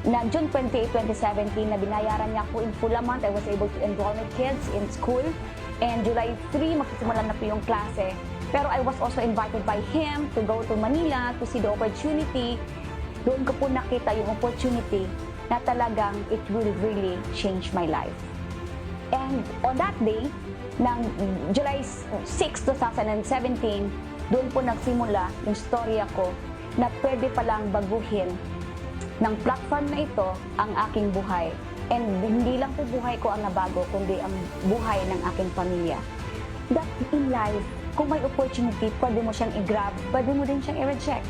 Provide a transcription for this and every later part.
na June 28, 2017 na binayaran niya ako in full amount. I was able to enroll my kids in school. And July 3, magsisimula na po yung klase. Pero I was also invited by him to go to Manila to see the opportunity. Doon ko po nakita yung opportunity na talagang it will really change my life. And on that day, ng July 6, 2017, doon po nagsimula yung storya ko na pwede palang baguhin ng platform na ito ang aking buhay. And hindi lang po buhay ko ang nabago, kundi ang buhay ng aking pamilya. That in life, kung may opportunity, pwede mo siyang i-grab, pwede mo din siyang i-reject.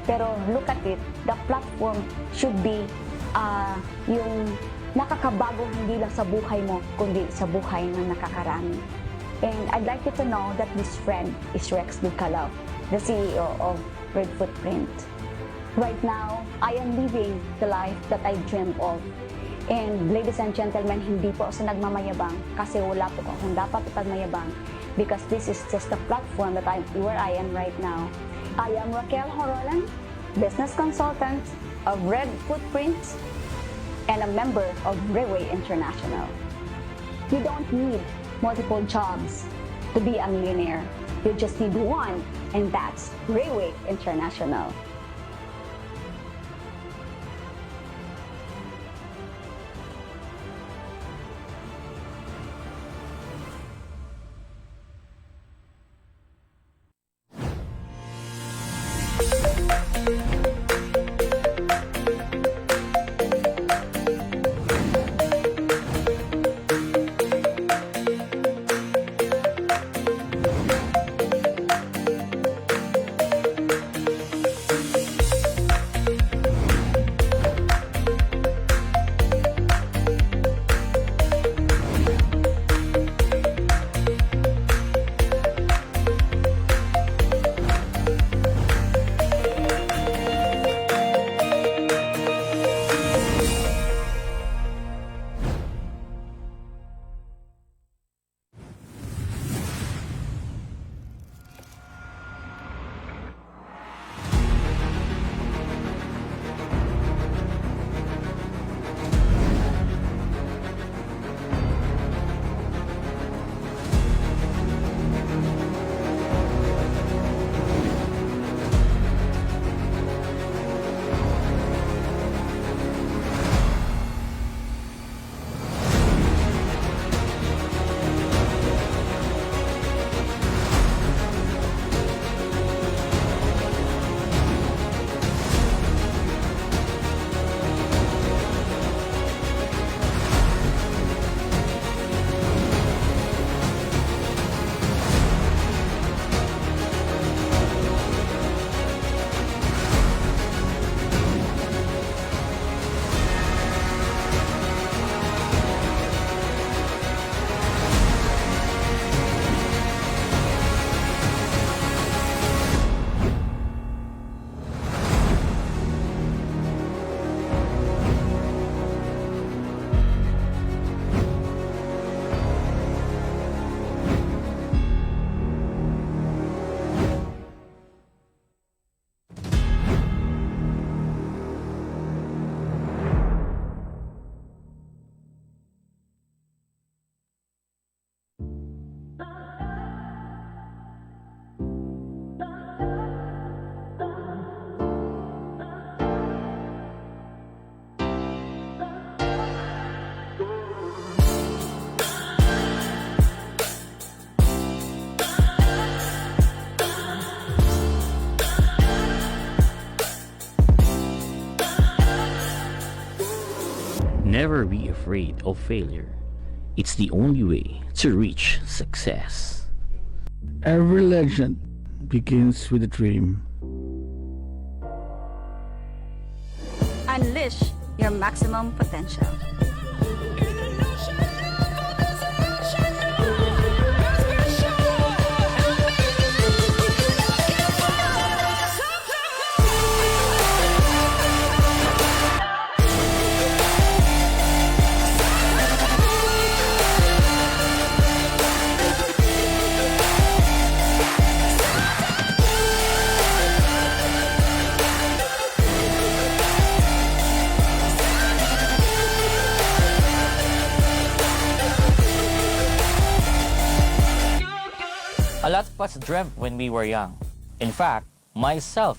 Pero look at it, the platform should be yung nakakabago hindi lang sa buhay mo, kundi sa buhay ng nakakarami. And I'd like you to know that this friend is Rex Bucalaw, the CEO of Red Footprint. Right now, I am living the life that I dreamed of. And ladies and gentlemen, hindi po ako nagmamayabang kasi wala po akong dapat ipagmayabang because this is just the platform that where I am right now. I am Raquel Horolan, business consultant of Red Footprints and a member of Rayway International. You don't need multiple jobs to be a millionaire. You just need one, and that's Rayway International. Never be afraid of failure. It's the only way to reach success. Every legend begins with a dream. Unleash your maximum potential. A lot of us dreamt when we were young. In fact, myself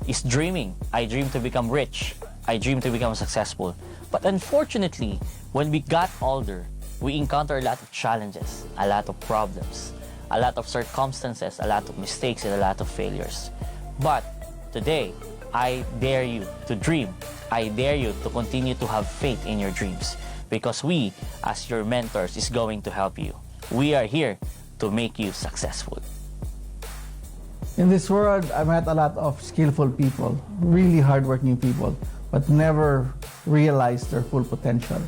is dreaming. I dream to become rich. I dream to become successful. But unfortunately, when we got older, we encounter a lot of challenges, a lot of problems, a lot of circumstances, a lot of mistakes, and a lot of failures. But today, I dare you to dream. I dare you to continue to have faith in your dreams, because we, as your mentors, is going to help you. We are here to make you successful. In this world, I met a lot of skillful people, really hardworking people, but never realized their full potential.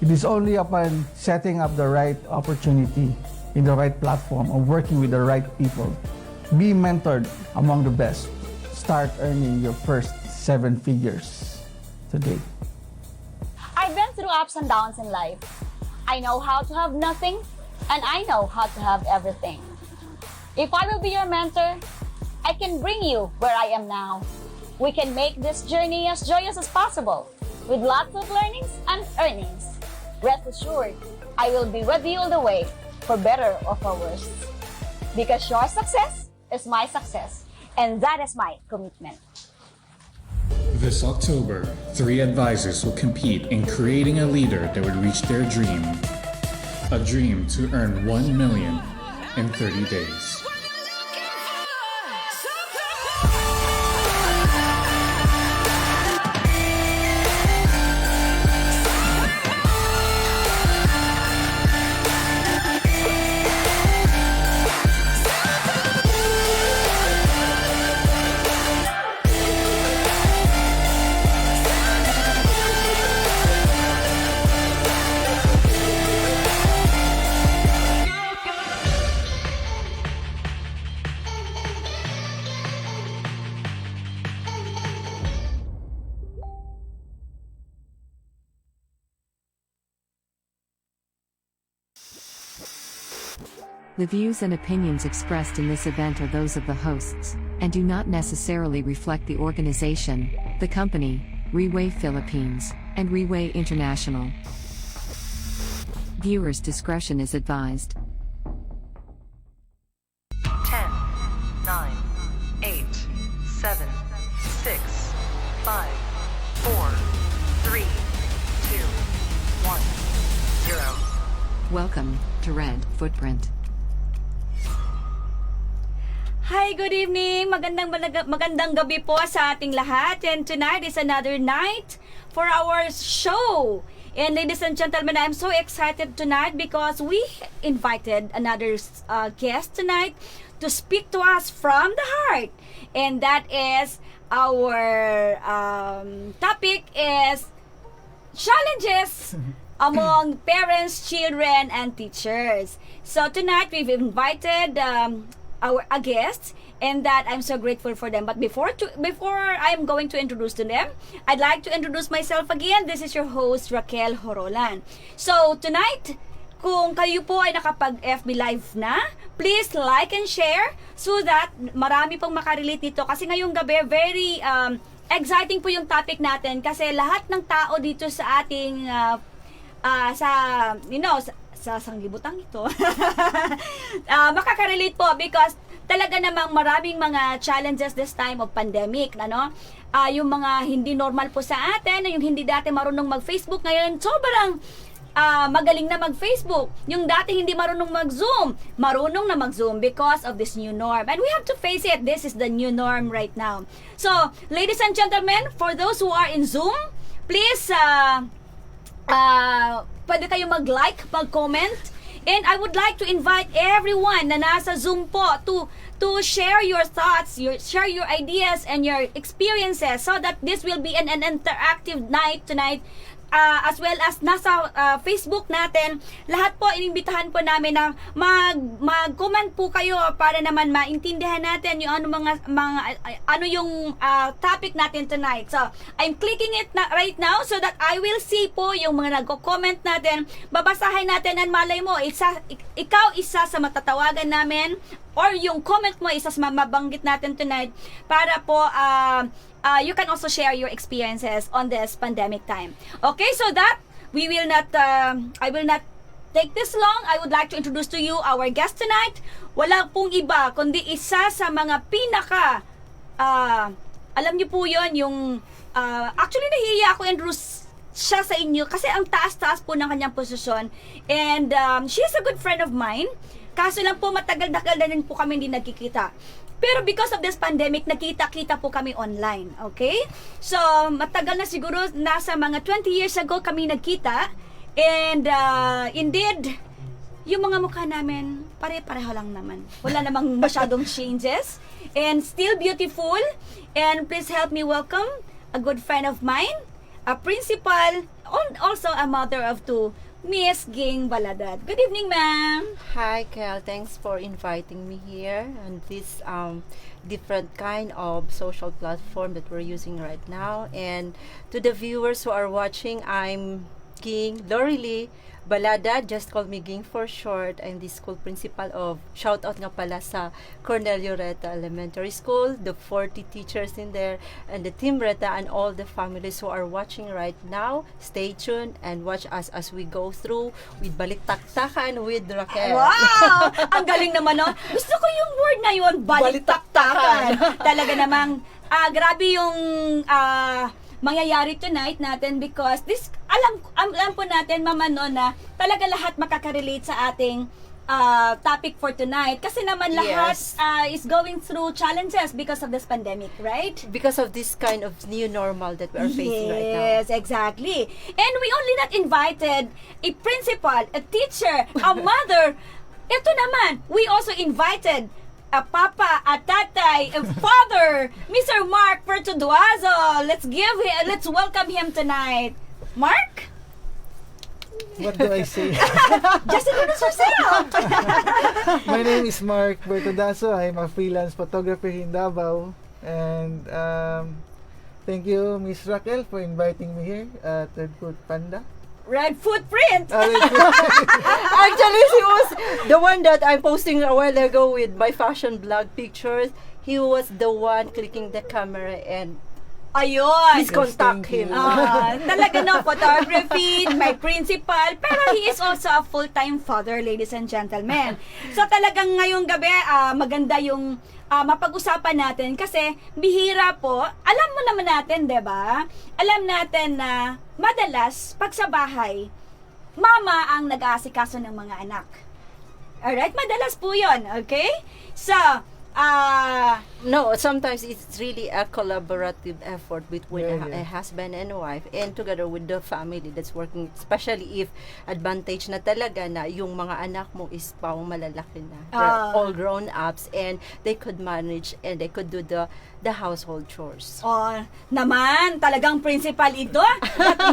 It is only upon setting up the right opportunity in the right platform or working with the right people, be mentored among the best, start earning your first 7 figures today. I've been through ups and downs in life. I know how to have nothing, and I know how to have everything. If I will be your mentor, I can bring you where I am now. We can make this journey as joyous as possible, with lots of learnings and earnings. Rest assured, I will be with you all the way, for better or for worse. Because your success is my success, and that is my commitment. This October, 3 advisors will compete in creating a leader that would reach their dream. A dream to earn 1 million in 30 days. The views and opinions expressed in this event are those of the hosts, and do not necessarily reflect the organization, the company, Reway Philippines, and Reway International. Viewers' discretion is advised. 10, 9, 8, 7, 6, 5, 4, 3, 2, 1, 0. Welcome to Red Footprint. Hi, good evening. Magandang gabi po sa ating lahat. And tonight is another night for our show. And ladies and gentlemen, I'm so excited tonight because we invited another guest tonight to speak to us from the heart. And that is our topic is challenges among parents, children, and teachers. So tonight we've invited a guest, and that I'm so grateful for them. But before I'm going to introduce to them, I'd like to introduce myself again. This is your host, Raquel Horolan. So tonight, kung kayo po ay nakapag-FB Live na, please like and share so that marami pong makarelate nito. Kasi ngayong gabi, very exciting po yung topic natin kasi lahat ng tao dito sa ating sa sanglibutan ito makakarelate po because talaga namang maraming mga challenges this time of pandemic, yung mga hindi normal po sa atin, yung hindi dati marunong mag-Facebook, ngayon sobrang magaling na mag-Facebook. Yung dati hindi marunong mag-Zoom, marunong na mag-Zoom because of this new norm. And we have to face it, this is the new norm right now. So, ladies and gentlemen, for those who are in Zoom, please pwede kayo mag-like, mag-comment. And I would like to invite everyone na nasa Zoom po to share your thoughts, share your ideas and your experiences so that this will be an interactive night tonight. As well as nasa Facebook natin, lahat po inimbitahan po namin na mag-comment po kayo para naman maintindihan natin yung ano yung topic natin tonight. So, I'm clicking it right now so that I will see po yung mga nagko-comment natin. Babasahin natin and malay mo, ikaw isa sa matatawagan namin or yung comment mo isa sa mabanggit natin tonight para po you can also share your experiences on this pandemic time. Okay, so that we will not I will not take this long, I would like to introduce to you our guest tonight. Wala pong iba, kundi isa sa mga pinaka, alam niyo po yon yung, actually nahihiya ako introduce siya sa inyo kasi ang taas-taas po ng kanyang posisyon. And she is a good friend of mine. Kaso lang po matagal-tagal na rin po kami hindi nagkikita. Pero because of this pandemic, nakita-kita po kami online. Okay? So, matagal na siguro, nasa mga 20 years ago kami nagkita. And indeed, yung mga mukha namin, pare-pareho lang naman. Wala namang masyadong changes. And still beautiful. And please help me welcome a good friend of mine, a principal, and also a mother of two, Miss Ging Baladad. Good evening, ma'am. Hi, Kel. Thanks for inviting me here on this different kind of social platform that we're using right now. And to the viewers who are watching, I'm Ging Lorely Baladad. Just call me Ging for short. I'm the school principal of, shout out nga pala sa Cornelio Reta Elementary School, the 40 teachers in there, and the Team Reta, and all the families who are watching right now. Stay tuned and watch us as we go through with Balitaktakan with Raquel. Wow! Ang galing naman, no? Gusto ko yung word na yun, balitaktakan. Talaga namang, grabe yung mangyayari tonight natin because this, alam po natin, Mama No, na talaga lahat makaka-relate sa ating topic for tonight. Kasi naman lahat is going through challenges because of this pandemic, right? Because of this kind of new normal that we are facing right now. Yes, exactly. And we only not invited a principal, a teacher, a mother. Ito naman, we also invited a papa, a tatay, a father, Mr. Mark Pertuduazo. Let's welcome him tonight. Mark? What do I say? Just introduce yourself. My name is Mark Bertodazo. I'm a freelance photographer in Davao. And thank you, Miss Raquel, for inviting me here at Red Foot Panda. Red Footprint. Actually, he was the one that I'm posting a while ago with my fashion blog pictures. He was the one clicking the camera and Ayun. please contact him. Talaga no, photography, my principal, pero he is also a full-time father, ladies and gentlemen. So talagang ngayong gabi, maganda yung mapag-usapan natin kasi bihira po, alam mo naman natin, 'di ba? Alam natin na madalas pag sa bahay, mama ang nag-aasikaso ng mga anak. Alright, madalas po 'yon, okay? So, no, sometimes it's really a collaborative effort between a husband and a wife and together with the family that's working, especially if advantage na talaga na yung mga anak mo is pang malalaki na. They're all grown ups and they could manage and they could do the household chores. Naman, talagang principal ito.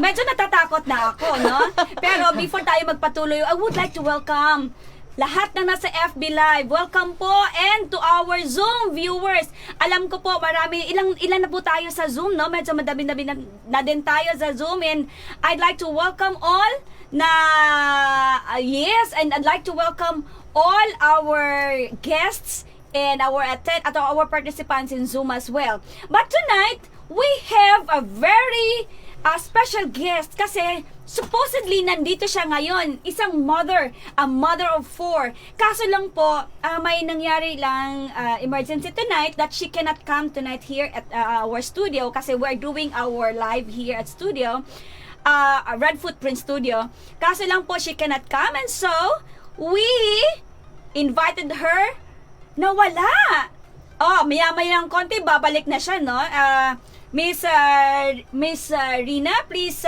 Medyo natatakot na ako, no? Pero before tayo magpatuloy, I would like to welcome lahat na nasa FB Live. Welcome po and to our Zoom viewers. Alam ko po marami, ilan na po tayo sa Zoom, no? Medyo madami na din tayo sa Zoom and I'd like to welcome all na yes, and I'd like to welcome all our guests and our participants in Zoom as well. But tonight, we have a very special guest kasi supposedly nandito siya ngayon, isang mother, a mother of 4. Kaso lang po, may nangyari lang emergency tonight that she cannot come tonight here at our studio kasi we're doing our live here at studio, Red Footprint Studio. Kaso lang po, she cannot come and so, we invited her na wala. Maya-maya ng konti, babalik na siya, no? Miss Rina, please,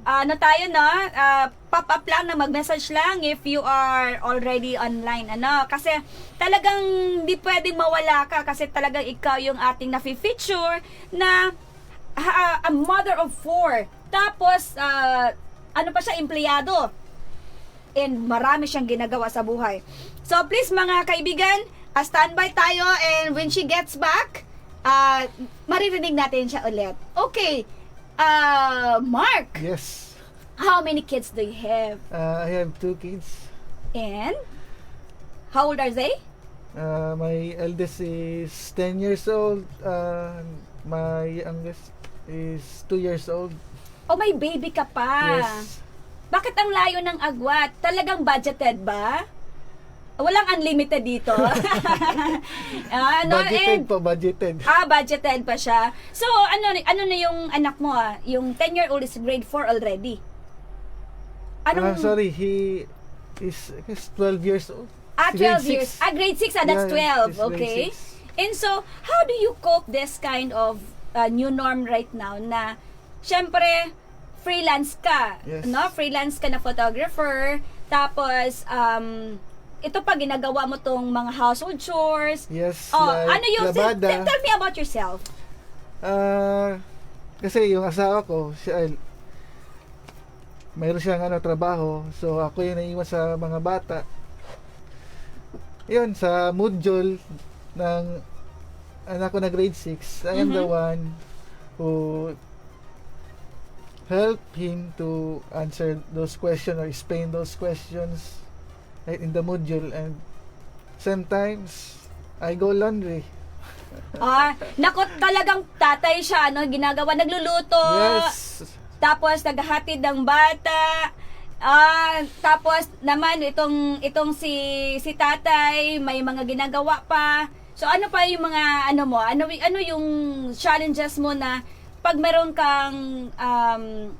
tayo, no? Pop up lang na mag-message lang if you are already online, ano? Kasi talagang di pwedeng mawala ka kasi talagang ikaw yung ating nafi-feature na a mother of 4. Tapos, ano pa siya, empleyado. And marami siyang ginagawa sa buhay. So, please, mga kaibigan, standby tayo and when she gets back, maririnig natin siya ulit. Okay. Mark. Yes. How many kids do you have? I have 2 kids. And? How old are they? My eldest is 10 years old. My youngest is 2 years old. Oh, may baby ka pa. Yes. Bakit ang layo ng agwat? Talagang budgeted ba? Walang unlimited dito. Budgeted po, budgeted. Budgeted pa siya. So, ano na yung anak mo? Yung 10-year-old is grade 4 already. Sorry, he is 12 years old. 12 years. Grade 6, that's Yeah, 12. he's Okay. grade 6. And so, how do you cope this kind of new norm right now na, syempre, freelance ka, Yes. no? Freelance ka na photographer, tapos, ito pa, ginagawa mo tong mga household chores. Yes, Ano yung, labada. tell me about yourself. Kasi yung asawa ko, siya, mayroon siyang trabaho. So ako yung naiwan sa mga bata. Yun, sa module ng anak ko na grade 6, I am the one who help him to answer those questions or explain those questions in the module, and sometimes I go laundry. Nako, talagang tatay siya, no? Ginagawa, nagluluto. Yes. Tapos naghahatid ng bata. Tapos naman itong si tatay may mga ginagawa pa. So ano pa yung mga ano yung challenges mo na pag meron kang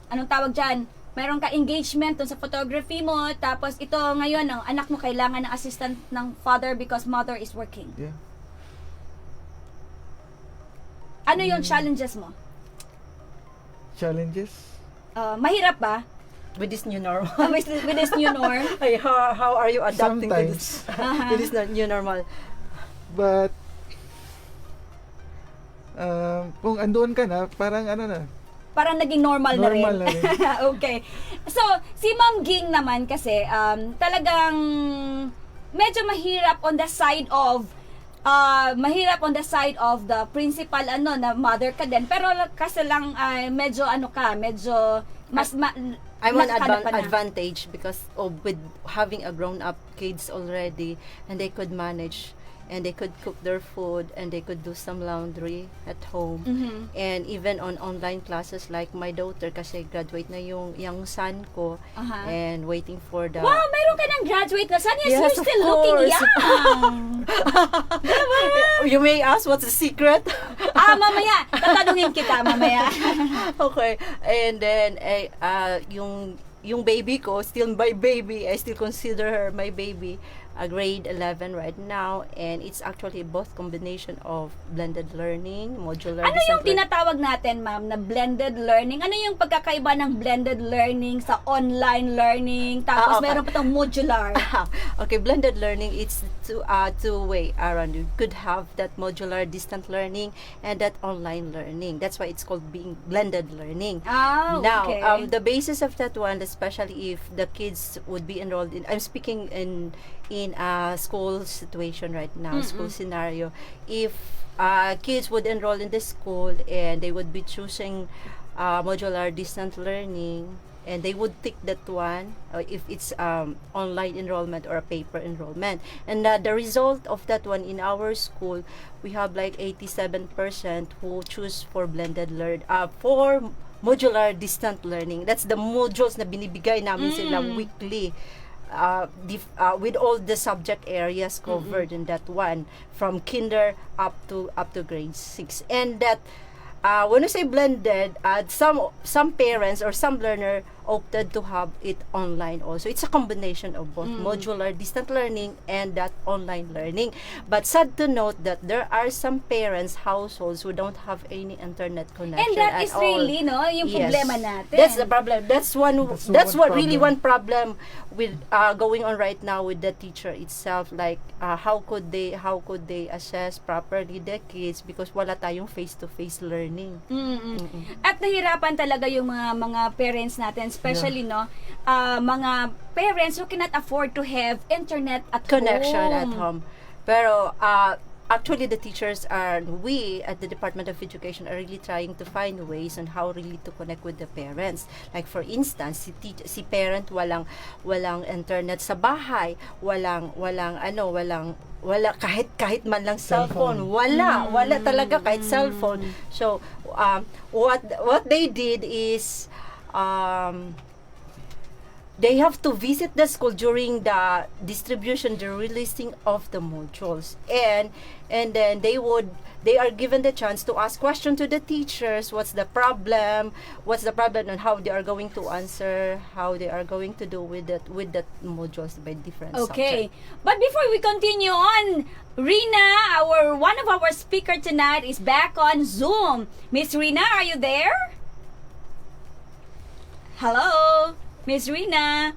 anong tawag diyan? Meron ka engagement dun sa photography mo, tapos ito ngayon ang anak mo kailangan ng assistant ng father because mother is working. Yeah. Ano yung challenges mo? Challenges? Mahirap ba? With this new normal. With this new norm? How are you adapting to this, Sometimes. to this new normal? But kung andoon ka na, parang Parang naging normal na rin. Normal na rin. Okay. So, si Ma'am Ging naman kasi, talagang medyo mahirap on the side of the principal na mother ka din. Pero kasi lang medyo mas I'm an nakakada pa na. advantage because with having a grown-up kids already, and they could manage, and they could cook their food, and they could do some laundry at home. And even on online classes like my daughter, kasi graduate na yung son ko, and waiting for the... Wow, mayroon ka ng graduate na son. Yes, Yes, you're of still looking course. young. You may ask what's the secret? Mamaya. Tatanungin kita mamaya. Okay. And then yung baby ko, still my baby, I still consider her my baby, grade 11 right now, and it's actually both combination of blended learning, modular. Ano yung tinatawag natin, ma'am, na blended learning? Ano yung pagkakaiba ng blended learning sa online learning? Tapos meron pa tong modular. Okay, blended learning, it's two-way around. You could have that modular distant learning and that online learning. That's why it's called being blended learning. Now, Now, the basis of that one, especially if the kids would be enrolled in, I'm speaking in a school situation right now, school scenario. If kids would enroll in the school and they would be choosing modular distant learning, and they would take that one if it's online enrollment or a paper enrollment. And the result of that one in our school, we have like 87% who choose for blended learn for modular distant learning. That's the modules na binibigay namin sila weekly. With all the subject areas covered in that one, from kinder up to grade 6. And that when we say blended, some parents or some learner opted to have it online also. It's a combination of both modular distant learning and that online learning. But sad to note that there are some parents, households who don't have any internet connection And that at is all. really, no, yung Yes. problema natin. That's the problem. That's what really problem. one problem with going on right now with the teacher itself. Like how could they assess properly the kids because wala tayong face-to-face learning. At nahirapan talaga yung mga parents natin, especially mga parents who cannot afford to have internet at Connection home. at home. Pero actually the teachers we at the Department of Education are really trying to find ways on how really to connect with the parents. Like for instance, si parent walang internet sa bahay, wala kahit man lang cellphone. Wala talaga kahit cellphone. So what they did is they have to visit the school during the distribution, the releasing of the modules, and then they are given the chance to ask questions to the teachers. What's the problem, and how they are going to answer, how they are going to do with the modules by different Okay. subjects. But before we continue on, Rina, one of our speaker tonight is back on Zoom. Miss Rina, are you there? Hello, Miss Rina.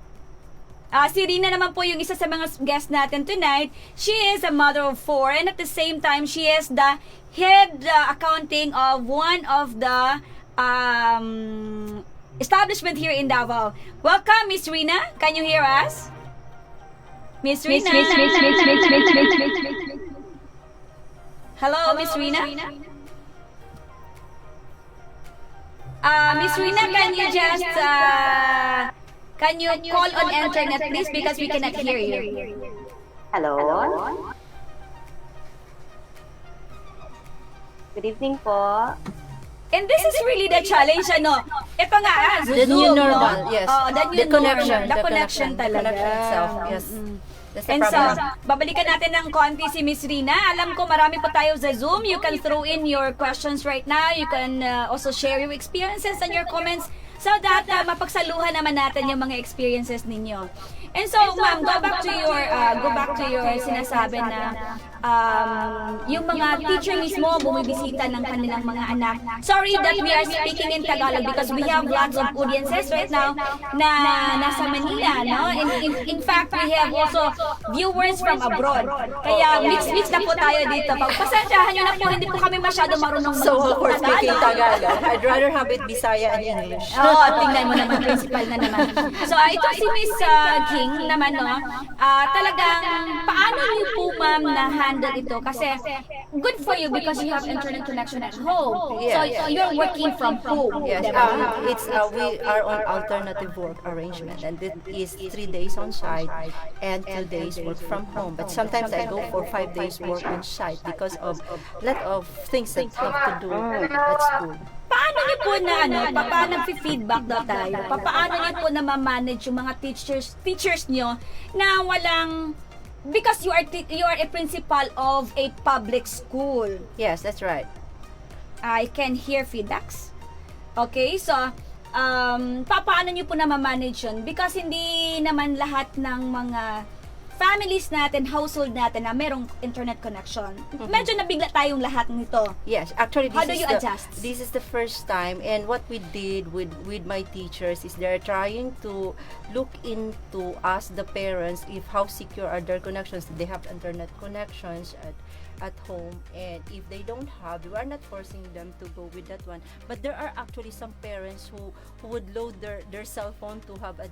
Si Rina naman po yung isa sa mga guests natin tonight. She is a mother of 4 and at the same time, she is the head accounting of one of the establishment here in Davao. Welcome, Miss Rina. Can you hear us? Miss Rina. Hello, Miss Rina. Miss Rina, can you just can you call on internet please because we cannot hear you. Hello? Good evening po. And this is really the challenge, ano? Ito nga, The Zoom, new normal, no? yes. The new The connection, normal. The connection talaga. The connection itself, yes. That's the And so, problem. babalikan natin ng konti si Miss Rina. Alam ko marami pa tayo sa Zoom. You can throw in your questions right now. You can also share your experiences and your comments so that mapagsaluhan naman natin yung mga experiences ninyo. And so, ma'am, go back to your sinasabi na yung mga teacher mismo bumibisita ng kanilang mga anak. Sorry that we are speaking in Tagalog because we have lots of audiences right now na nasa Manila, no? In fact, we have also viewers from abroad. Kaya mix na po tayo dito. Pasensyahan nyo na po, hindi po kami masyado marunong So, of course, speaking Tagalog. I'd rather have it Bisaya and English. Tingnan mo naman, principal na naman. So, ito si Miss King naman, no? Talagang, paano niyo po, ma'am, na-handle ito? Kasi, good for you because you have internet connection at home. Yeah, So, you're working from home. Yes, diba? we are on alternative work arrangement, and it is 3 days on site and 2 days work from home. But sometimes I go for 5 days work on site because of lot of things that have to do at school. Paano niyo po na paano feedback daw tayo? Paano niyo po na ma-manage yung mga teachers niyo na walang because you are a principal of a public school. Yes, that's right. I can hear feedbacks. Okay, so paano niyo po na ma-manage yun? Because hindi naman lahat ng mga families natin, household natin na merong internet connection. Medyo nabigla tayong lahat nito. Yes, actually How do you adjust? This is the first time, and what we did with my teachers is they're trying to look into us, the parents, if how secure are their connections. They have internet connections at home, and if they don't have, we are not forcing them to go with that one. But there are actually some parents who would load their cell phone to have a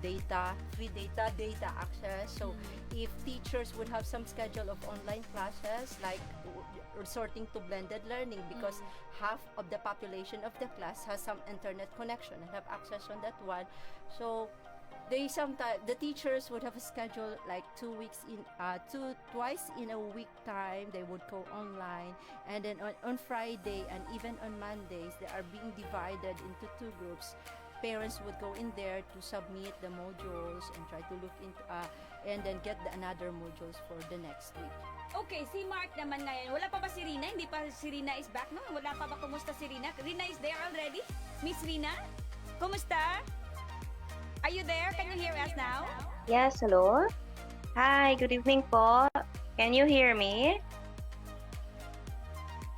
free data access. So if teachers would have some schedule of online classes, like resorting to blended learning, because half of the population of the class has some internet connection and have access on that one. So the teachers would have a schedule like twice in a week time they would go online, and then on Friday and even on Mondays they are being divided into 2 groups. Parents would go in there to submit the modules and try to look into and then get another modules for the next week. Okay, si Mark naman ngayon. Wala pa ba si Rina? Hindi pa si Rina is back, no? Wala pa ba? Kumusta si Rina? Rina is there already? Miss Rina? Kumusta? Are you there? Can you hear us now? Yes, hello? Hi, good evening po. Can you hear me?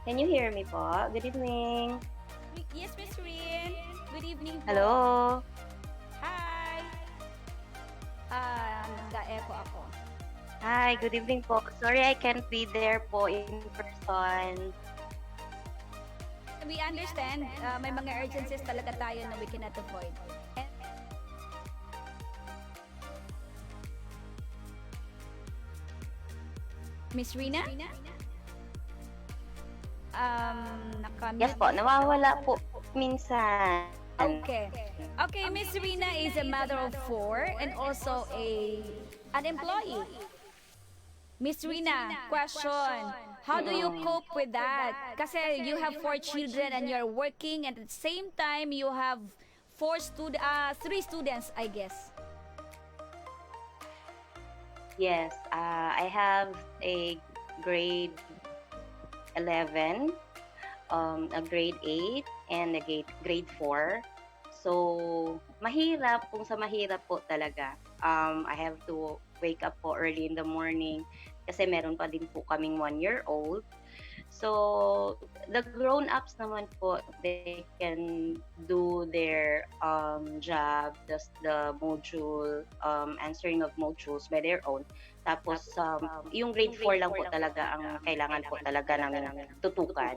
Can you hear me po? Good evening. Yes, Miss Rin. Good evening po. Hello? Hi. Nag-echo ako. Hi, good evening po. Sorry I can't be there po in person. We understand. May mga urgencies talaga tayo na we cannot avoid. Miss Rina? Nakamute. Yes po, nawawala po minsan. Okay. Okay, Miss Rina is a mother of 4 and also an employee. Miss Rina, question. How do you cope with that? Kasi you have 4 children and you're working, and at the same time you have 3 students, I guess. Yes, I have a grade 11, a grade 8, and a grade 4. So, mahirap, kung sa mahirap po talaga. I have to wake up po early in the morning kasi meron pa din po kaming 1-year-old. So, the grown-ups naman po, they can do their job, the module, answering of modules by their own. Tapos, yung grade 4 lang po talaga ang kailangan po talaga namin tutukan.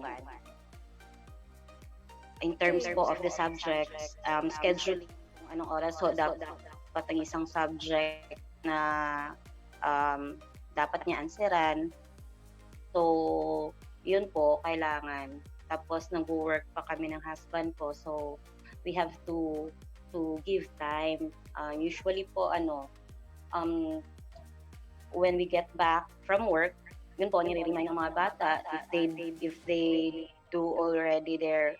In terms po of the subjects, scheduling, anong oras so dapat ang isang subject na dapat niya answeran. So, yun po, kailangan. Tapos, nag-work pa kami ng husband ko. So, we have to give time. Usually po, when we get back from work, yun po, nire-remind ng mga bata if they do already their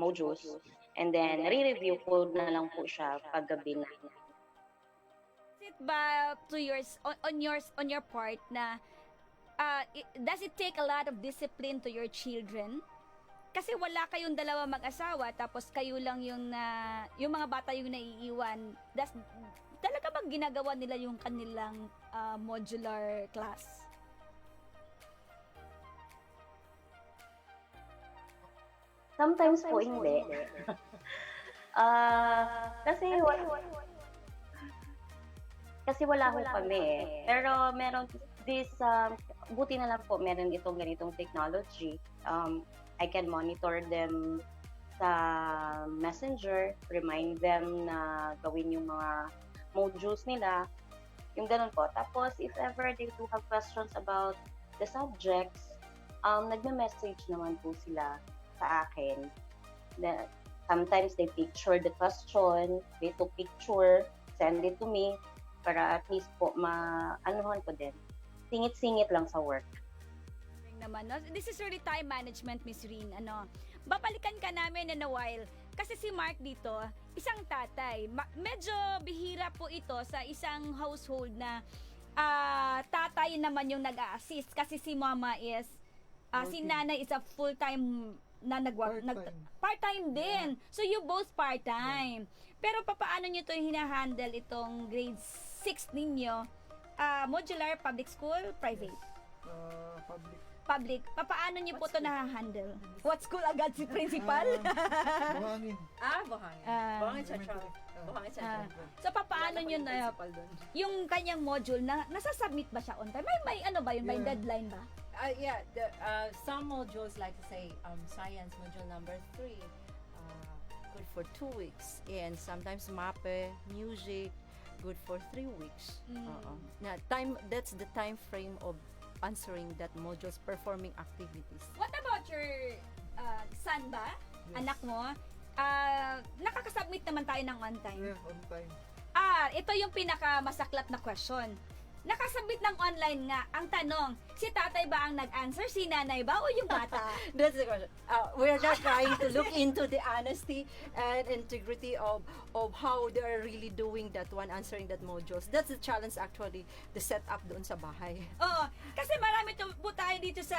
modules. And then, re-review po na lang po siya paggabi na. Is it ba to yours on your part na does it take a lot of discipline to your children? Kasi wala kayong dalawa mag-asawa tapos kayo lang yung mga bata yung naiiwan. Talaga bang ginagawa nila yung kanilang modular class? Sometimes po hindi. Kasi wala ho kami eh. Pero meron buti na lang po meron itong ganitong technology. I can monitor them sa Messenger, remind them na gawin yung mga modules nila. Yung ganun po. Tapos, if ever they do have questions about the subjects, nagme-message naman po sila sa akin. Sometimes they picture the question, they took picture, send it to me, para at least po ma-anuhan ko din. Singit-singit lang sa work. Naman, no? This is really time management, Miss Rin. Babalikan ka namin in a while. Kasi si Mark dito, isang tatay. Medyo bihira po ito sa isang household na tatay naman yung nag-a-assist. Kasi si mama is, si nanay is a full-time na part-time din. So you both part-time. Pero paano nyo ito hinahandle itong grade 6 ninyo? Modular, public school, private? Public. Paano niyo po ito na-handle? What school agad si principal? Buhangin. Buhangin. Buhangin Central. Buhangin Central. So, paano niyo na yung kanyang module, nasasubmit ba siya on time? May ano ba yun? May deadline ba? Yeah, some modules, like say science module number 3, Good for 2 weeks. And sometimes MAPE, music, good for 3 weeks. That's the time frame of answering that modules, performing activities. What about your son ba? Yes. Anak mo? Nakakasubmit naman tayo ng on time. Yeah, on time. Ito yung pinakamasaklap na question. Nakasubmit ng online nga. Ang tanong, si tatay ba ang nag-answer? Si nanay ba o yung bata? That's the question. We're just trying to look into the honesty and integrity of how they are really doing that one, answering that modules. That's the challenge actually, the setup doon sa bahay. Oo. Kasi marami po tayo dito sa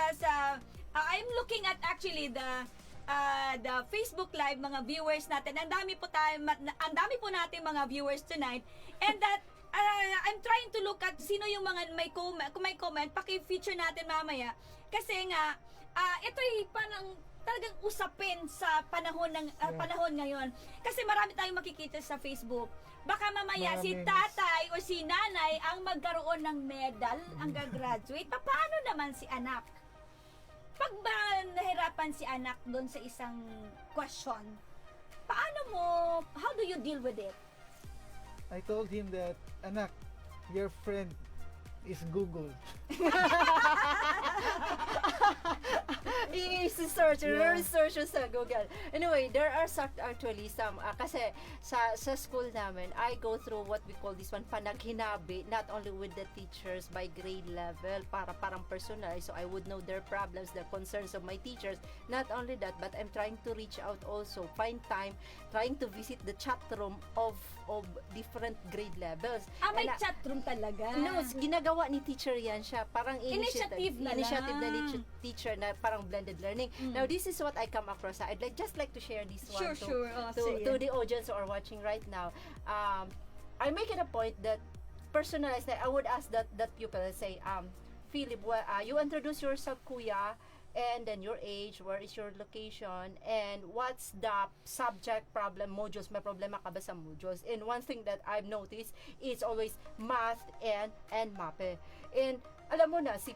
I'm looking at actually the Facebook Live, mga viewers natin. Ang dami po natin mga viewers tonight. And that I'm trying to look at sino yung mga kung may comment, paki-feature natin mamaya. Kasi nga, ito'y parang talagang usapin sa panahon ngayon. Kasi marami tayong makikita sa Facebook. Baka mamaya si tatay o si nanay ang magkaroon ng medal, ang gagraduate. Paano naman si anak? Pag ba nahirapan si anak doon sa isang question, how do you deal with it? I told him that, anak, your friend is Google. I-search, research sa Google. Anyway, there are actually some, kasi sa school namin, I go through what we call this one, panaghinabi, not only with the teachers by grade level, parang personal, so I would know their problems, the concerns of my teachers. Not only that, but I'm trying to reach out also, find time, trying to visit the chat room of different grade levels. May chat room talaga? No, ginagawa ni teacher yan siya, parang Initiative na teacher na parang blended learning. Now, this is what I come across. I'd just like to share this one to the audience who are watching right now. I make it a point that personalized, I would ask that pupil, say, Philip, you introduce yourself, kuya, and then your age, where is your location, and what's the subject problem, modules, may problema ka ba sa modules? And one thing that I've noticed is always math and MAPE. And alam mo na, si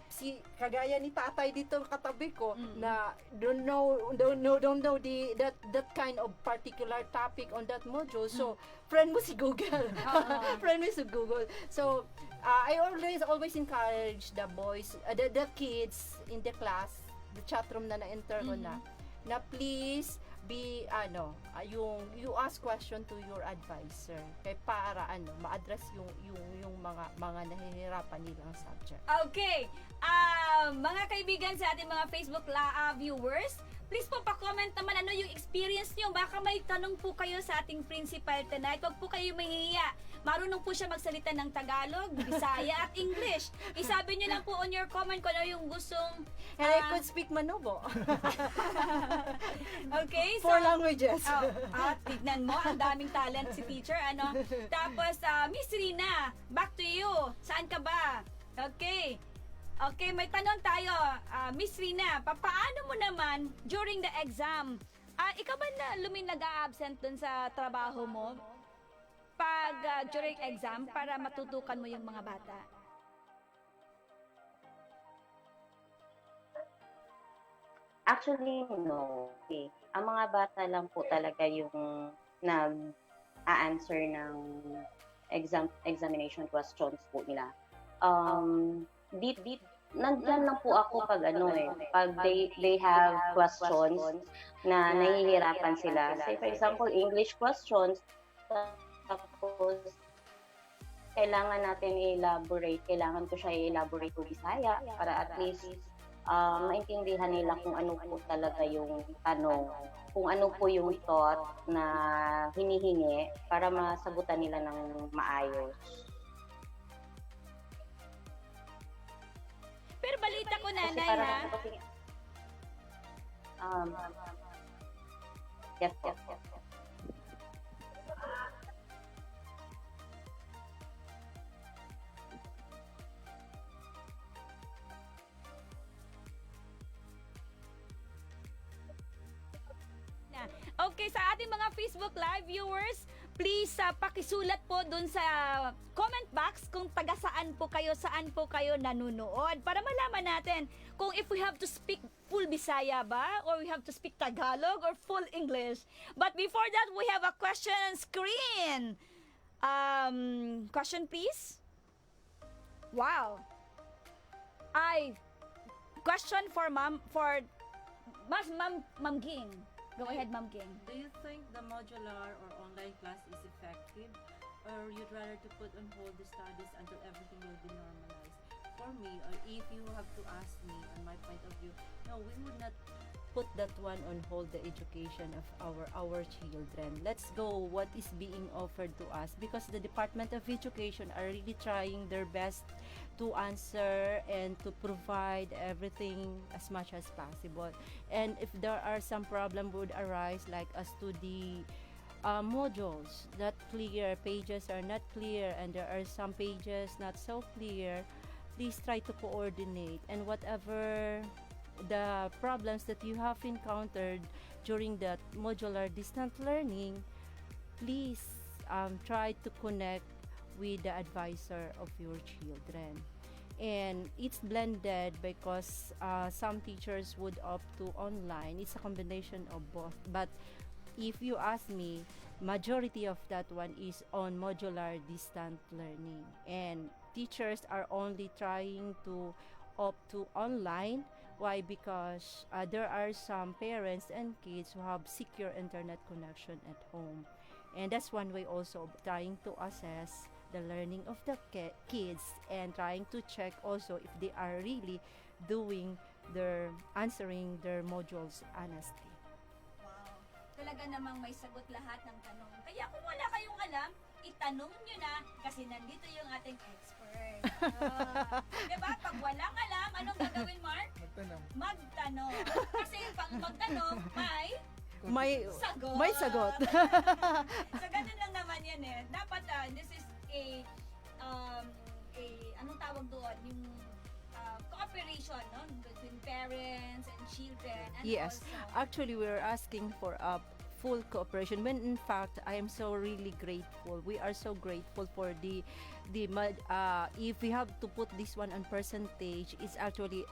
kagaya ni tatay dito katabi ko, na don't know that kind of particular topic on that module. So, friend mo si Google. Friend mo si Google. So, I always encourage the boys, the kids in the class, the chat room na na-enter ko na please be you ask question to your advisor kay para ma-address yung mga nahihirapan nilang subject. Okay. Mga kaibigan sa ating mga Facebook viewers, please po pa-comment naman ano yung experience niyo. Baka may tanong po kayo sa ating principal tonight. Huwag po kayo mahihiya. Marunong po siya magsalita ng Tagalog, Bisaya at English. Isabi niyo lang po on your comment kung ano yung gustong And I could speak Manobo. Okay, so 4 languages. Tignan mo, ang daming talent si teacher, Tapos, Miss Rina, back to you. Saan ka ba? Okay. Okay, may tanong tayo. Miss Rina, paano mo naman during the exam? Ikaw ba nag-a-absent dun sa trabaho mo? Pag during exam para matutukan mo yung mga bata? Actually, no. Okay. Ang mga bata lang po talaga yung nag-a-answer ng examination questions po nila. Nandyan lang po ako pag pag they have questions na nahihirapan sila. Say for example, English questions, tapos kailangan natin kailangan ko siya i-elaborate to Bisaya para at least maintindihan nila kung ano po talaga yung tanong, kung ano po yung thought na hinihingi para masagutan nila ng maayos. Pero balita ko, nanay, Yes. Okay, sa ating mga Facebook Live viewers, please pakisulat po dun sa comment box kung saan po kayo nanonood para malaman natin kung if we have to speak full Bisaya ba or we have to speak Tagalog or full English. But before that, we have a question screen. Question please. Wow. Question for Ma'am Ging. Go ahead, Ma'am Ging. Do you think the modular or online class is effective, or you'd rather to put on hold the studies until everything will be normalized? For me, or if you have to ask me on my point of view, no, we would not put that one on hold, the education of our children. Let's go what is being offered to us, because the Department of Education are really trying their best to answer and to provide everything as much as possible. And if there are some problem would arise, like as to the modules not clear, pages are not clear, and there are some pages not so clear, please try to coordinate, and whatever the problems that you have encountered during that modular distance learning, please try to connect with the advisor of your children. And it's blended because some teachers would opt to online. It's a combination of both. But if you ask me, majority of that one is on modular distant learning. And teachers are only trying to opt to online Why? Because there are some parents and kids who have secure internet connection at home. And that's one way also of trying to assess the learning of the kids and trying to check also if they are really answering their modules honestly. Wow. Talaga namang may sagot lahat ng tanong. Kaya kung wala kayong alam, itanong nyo na kasi nandito yung ating expert. Diba? Pag walang alam, anong gagawin, Mark? Magtanong. Kasi pag magtanong, may sagot. May sagot. So, ganun lang naman yan eh. Dapat, this is anong tawag doon? Yung cooperation, no? Between parents and children. And Yes. also, Actually, we're asking for a full cooperation when in fact I am so really grateful. We are so grateful for the if we have to put this one on percentage, it's actually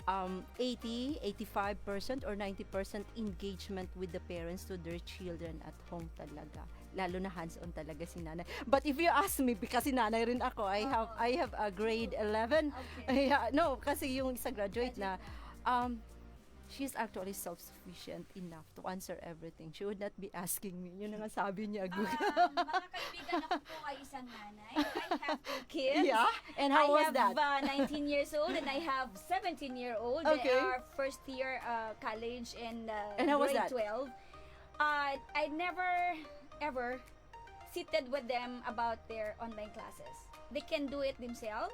80-85% or 90% engagement with the parents to their children at home talaga. Lalo na hands-on talaga si nanay. But if you ask me, kasi nanay rin ako, I have a grade 11. Okay. No, kasi yung isa graduate na, she's actually self-sufficient enough to answer everything. She would not be asking me. Yun ang sabi niya. mga kaibigan, ako po ay isang nanay. I have 2 kids. Yeah? And how was that? I have 19 years old and I have 17-year-old. Okay. They are first year college and how was grade that? 12. I never ever seated with them about their online classes. They can do it themselves.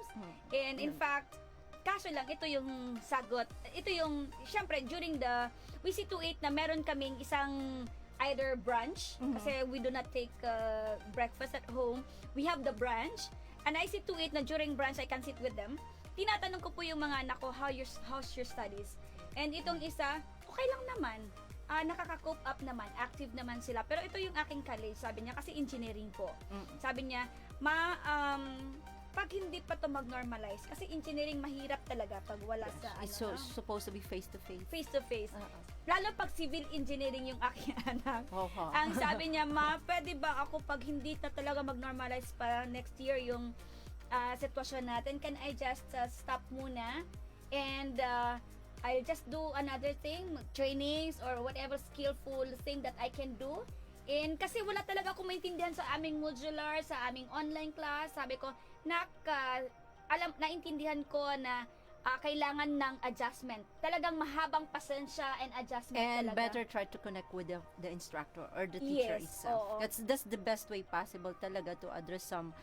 And in fact, kaso lang, ito yung sagot. Ito yung, syempre, during the, we see to it na meron kaming isang either brunch, kasi we do not take breakfast at home. We have the brunch, and I see to it na during brunch, I can sit with them. Tinatanong ko po yung mga anak ko, how's your studies? And itong isa, okay lang naman. Nakaka-cope up naman, active naman sila. Pero ito yung aking college, sabi niya, kasi engineering po. Sabi niya, pag hindi pa to mag-normalize, kasi engineering mahirap talaga pag wala sa It's supposed to be face-to-face. Face-to-face. Lalo pag civil engineering yung aking anak. Ang sabi niya, pwede ba ako pag hindi na talaga mag-normalize pa next year yung sitwasyon natin, can I just stop muna and I'll just do another thing, trainings or whatever skillful thing that I can do. And kasi wala talaga akong maintindihan sa aming modular, sa aming online class. Sabi ko, naintindihan ko na kailangan ng adjustment. Talagang mahabang pasensya and adjustment and talaga. better try to connect with the instructor or the teacher itself. That's the best way possible talaga to address some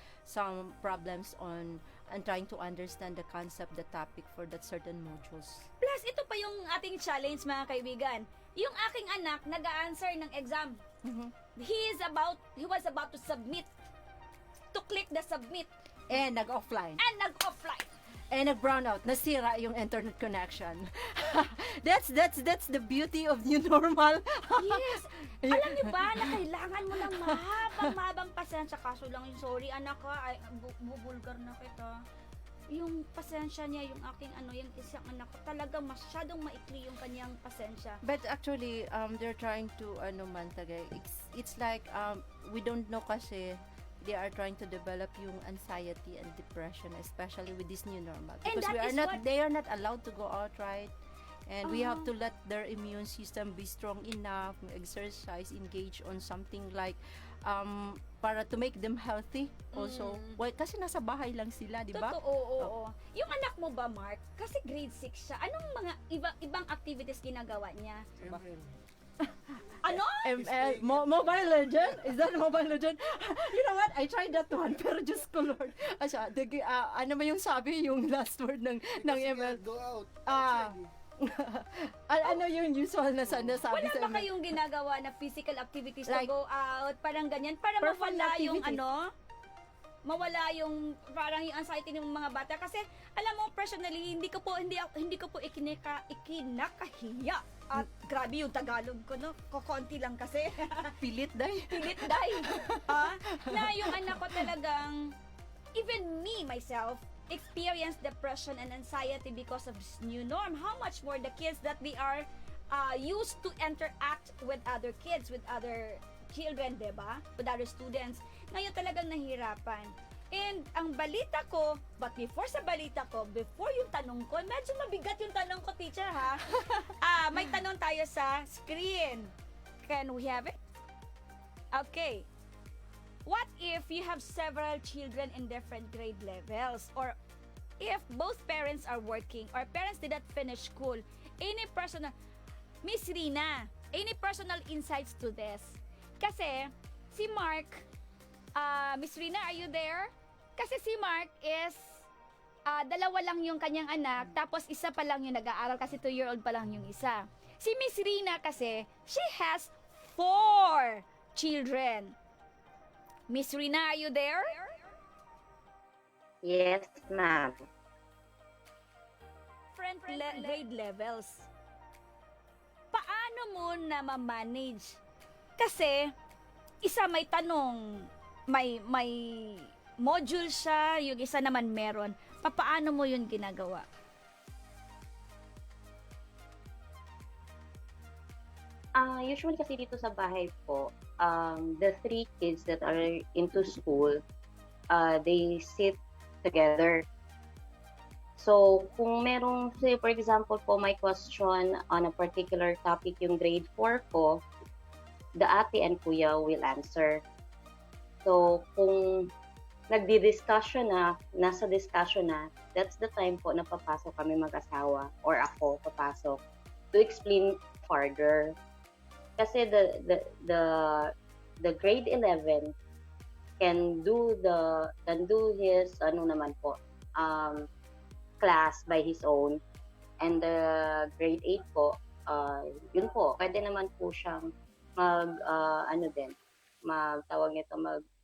problems on and trying to understand the concept, the topic for that certain modules. Plus, ito pa yung ating challenge, mga kaibigan. Yung aking anak nag-a-answer ng exam. He was about to submit, to click the submit. And nag-offline. And nag-brown out, nasira yung internet connection. That's the beauty of new normal. Yes. Alam niyo ba na kailangan mo ng mahabang pasensya, kaso lang yung sorry anak ay bubulgar na kita. Yung pasensya niya, yung aking yung isang anak ko, talaga masyadong maikli yung kanyang pasensya. But actually, they're trying to it's like we don't know kasi they are trying to develop yung anxiety and depression, especially with this new normal. Because they are not allowed to go out, right? And we have to let their immune system be strong enough, exercise, engage on something like para to make them healthy also. Well, kasi nasa bahay lang sila, di ba? Oo. Yung anak mo ba, Mark? Kasi grade 6 siya. Anong mga ibang activities ginagawa niya? Ano? Mobile Legend? Is that Mobile Legend? You know what? I tried that one, pero just ko Lord. Ano ba yung sabi, yung last word ng ML? Go out. Ano yung usual na sabi sa Wala ba kayong ginagawa na physical activities like, to go out, parang ganyan, para mawala yung mawala yung parang yung anxiety ng mga bata? Kasi alam mo, personally, hindi ko po ikinakahiya. At grabe yung Tagalog ko, no? Kokonti lang kasi. Pilit day. Na yung anak ko talagang, even me, myself, experience depression and anxiety because of this new norm. How much more the kids that they are used to interact with other kids, with other children, diba? With other students. Ngayon talagang nahirapan. And ang balita ko, but before sa balita ko, before yung tanong ko, medyo mabigat yung tanong ko, teacher, ha? May tanong tayo sa screen. Can we have it? Okay. What if you have several children in different grade levels? Or if both parents are working or parents did not finish school? Any personal... Miss Rina, any personal insights to this? Kasi, si Mark... Miss Rina, are you there? Kasi si Mark is dalawa lang yung kanyang anak, tapos isa pa lang yung nag-aaral kasi 2-year-old pa lang yung isa. Si Miss Rina kasi, she has 4 children. Miss Rina, are you there? Yes, ma'am. Different grade levels. Paano mo na ma-manage? Kasi, isa may tanong, may module siya, yung isa naman meron. Paano mo yun ginagawa? Usually kasi dito sa bahay po, the 3 kids that are into school, they sit together. So, kung merong, say for example po, my question on a particular topic yung grade 4 ko, the ate and kuya will answer. So, kung nagdi-discussion na, nasa discussion na, that's the time po na papasok kami mag-asawa or ako papasok to explain further. Kasi the grade 11 can do his class by his own, and the grade 8 po, yun po, pwede naman po siyang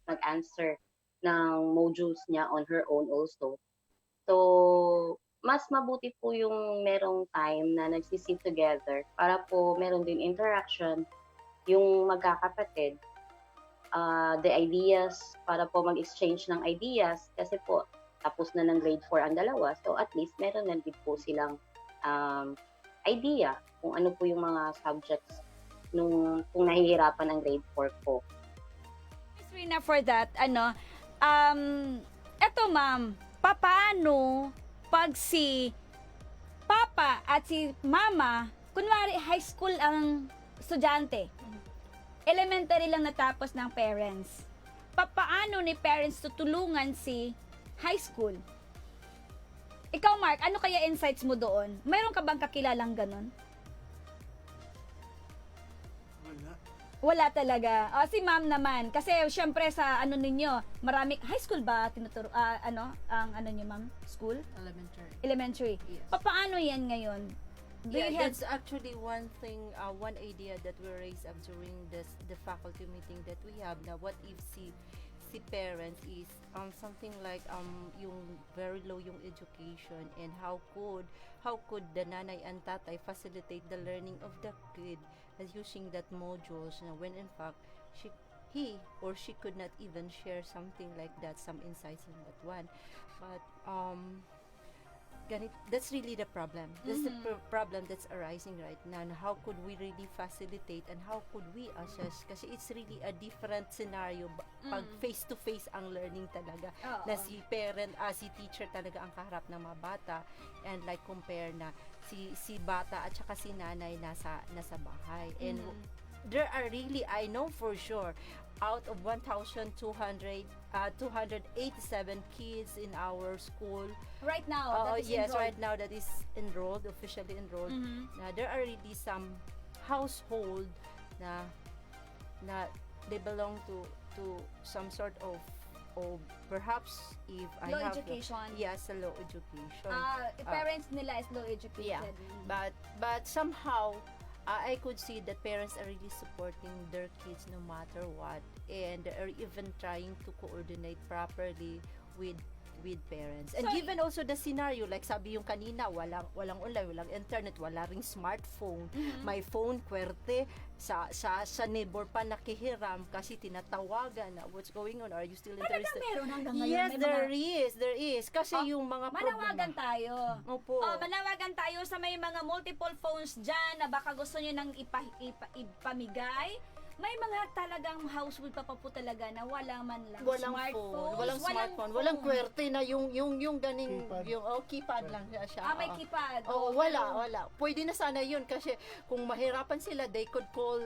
mag-answer ng modules niya on her own also. So, mas mabuti po yung merong time na nagsisit together para po meron din interaction yung magkakapatid. The ideas, para po mag-exchange ng ideas, kasi po tapos na ng grade 4 ang dalawa. So, at least meron na din po silang idea kung ano po yung mga subjects kung nahihirapan ang grade 4 po. Miss Rina, for that, eto ma'am, paano pag si Papa at si Mama, kunwari high school ang estudyante, elementary lang natapos ng parents, paano ni parents tutulungan si high school? Ikaw, Mark, ano kaya insights mo doon? Mayroon ka bang kakilalang ganun? Wala talaga. Si ma'am naman. Kasi syempre sa ninyo, marami, high school ba tinuturo, ang niyo ma'am? School? Elementary. Yes. Paano yan ngayon? That's actually one thing, one idea that we raised up during the faculty meeting that we have now. What if si parents is something like yung very low yung education, and how could the nanay and tatay facilitate the learning of the kid as using that modules, when in fact he or she could not even share something like that, some insights in that one. But that's really the problem. That's the problem that's arising right now. And how could we really facilitate and how could we assess? Kasi it's really a different scenario pag face-to-face ang learning talaga. Na si parent, si teacher talaga ang kaharap ng mga bata, and like compare na si bata at saka si nanay nasa bahay. And there are really, I know for sure, out of 1,287 kids in our school right now, yes, enrolled. Right now that is officially enrolled. There are really some household na they belong to some sort of perhaps if I low have education. Yes, a low education. Parents nila is low educated. Yeah, but somehow I could see that parents are really supporting their kids no matter what, and are even trying to coordinate properly with parents. And given also the scenario, like sabi yung kanina, walang online, walang internet, wala ring smartphone, may phone kwerte, sa neighbor pa nakihiram kasi tinatawagan na what's going on, are you still interested? Talagang meron hanggang ngayon? Yes, there is. Kasi yung mga manawagan tayo. Opo. Manawagan tayo sa may mga multiple phones dyan na baka gusto nyo nang ipamigay. May mga talagang household pa po talaga na wala man lang Walang smartphone. phone, walang smartphone, walang QWERTY na yung ganing, Keypad. yung keypad lang siya. May keypad. Oo, wala. Pwede na sana yun kasi kung mahirapan sila, they could call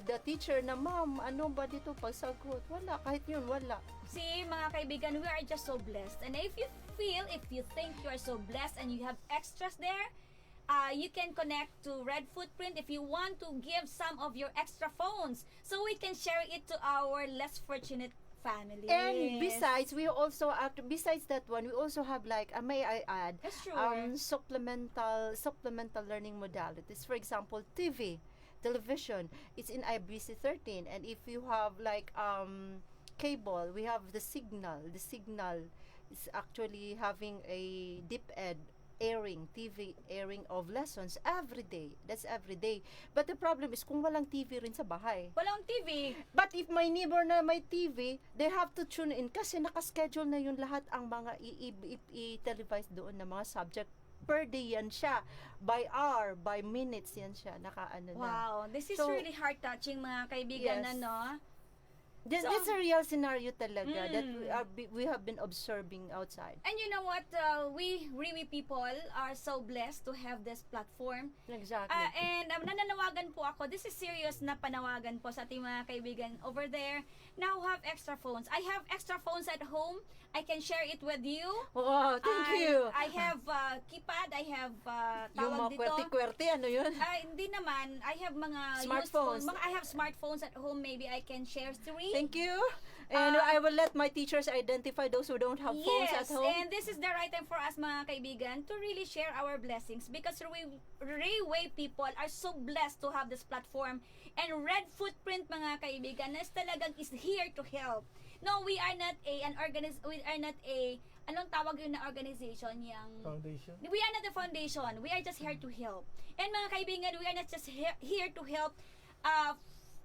the teacher na, ma'am, ano ba dito pagsagot? Wala, kahit yun, wala. See, mga kaibigan, we are just so blessed. And if you think you are so blessed and you have extras there, you can connect to Red Footprint if you want to give some of your extra phones so we can share it to our less fortunate families. And besides, we also besides that one, we also have like may I add, That's true. supplemental learning modalities. For example, television. It's in IBC 13, and if you have like cable, we have the signal. The signal is actually having a DepEd TV airing of lessons every day. That's every day. But the problem is kung walang TV rin sa bahay. Walang TV. But if my neighbor na may TV, they have to tune in kasi nakaschedule na yun lahat ang mga i-televise doon na mga subject. Per day yan siya. By hour, by minutes yan siya. Nakaano na. Wow, this is So, really heart-touching, mga kaibigan, yes. ano? It's a real scenario talaga that we have been observing outside. And you know what? We Riwi people are so blessed to have this platform. Exactly. And nananawagan po ako. This is serious na panawagan po sa ating mga kaibigan over there. Now have extra phones. I have extra phones at home. I can share it with you. Wow, thank you. I have keypad. I have Yung tawag mga dito. QWERTY, ano yun? Hindi naman. I have mga Smartphones. I have smartphones at home. Maybe I can share 3. Thank you. And I will let my teachers identify those who don't have phones at home. And this is the right time for us, mga kaibigan, to really share our blessings because Railway people are so blessed to have this platform. And Red Footprint, mga kaibigan, is here to help. No, we are not anong tawag yun na organization, yung Foundation. we are not a foundation. We are just here to help. And mga kaibigan, we are not just here to help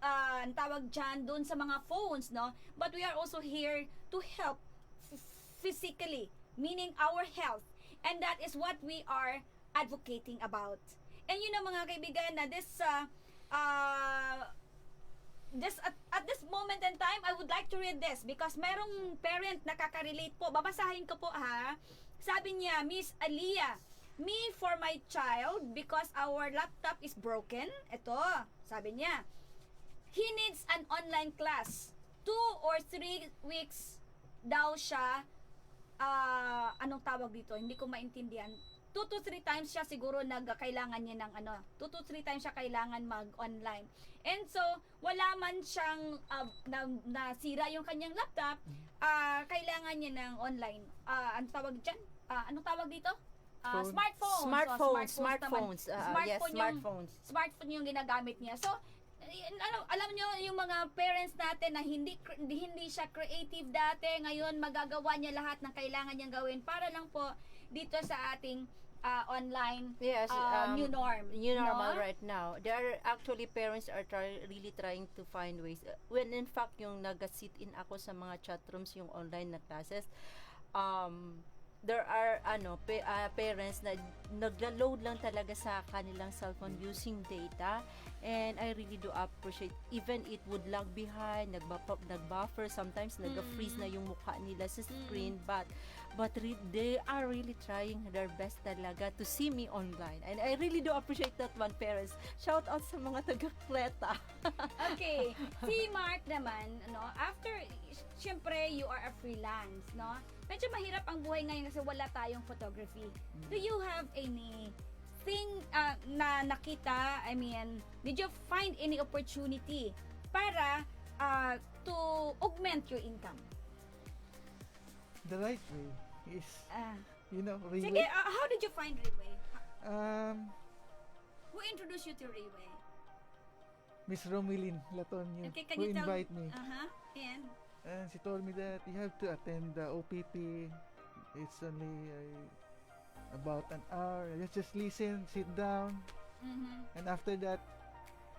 ang tawag dyan doon sa mga phones, no? But we are also here to help physically, meaning our health. And that is what we are advocating about. And you know, mga kaibigan, na at this moment in time, I would like to read this because mayroong parent nakaka-relate po. Babasahin ko po, ha. Sabi niya, Miss Aliyah, me for my child because our laptop is broken. Ito, sabi niya, he needs an online class. 2 or 3 weeks daw siya, anong tawag dito? Hindi ko maintindihan. 2 to 3 times siya siguro kailangan niya ng 2 to 3 times siya kailangan mag-online. And so, wala man siyang nasira yung kanyang laptop, kailangan niya ng online. Anong tawag dyan? Anong tawag dito? Smartphones. Smartphones. Yes, smartphones. Smartphone yung ginagamit niya. So, alam nyo yung mga parents natin na hindi siya creative dati, ngayon magagawa niya lahat ng kailangan niyang gawin para lang po dito sa ating online new norm. New normal right now. There are actually parents are really trying to find ways. When in fact yung nag-sit in ako sa mga chat rooms yung online na classes, there are parents na nagla-load lang talaga sa kanilang cellphone using data, and I really do appreciate even it would lag behind, nag-buffer sometimes, nag-freeze na yung mukha nila sa screen, but they are really trying their best talaga to see me online, and I really do appreciate that one, parents. Shout out sa mga taga-Kleta. Okay, si Mark naman, after syempre you are a freelance, no? Medyo mahirap ang buhay ngayon kasi wala tayong photography. Do you have anything na nakita, did you find any opportunity para to augment your income? The right way is, Railway. Sige, how did you find Railway? Who introduced you to Railway? Miss Romilin Latonio, Okay, who invite me. And She told me that you have to attend the OPP. It's only about an hour. Just listen, sit down, and after that,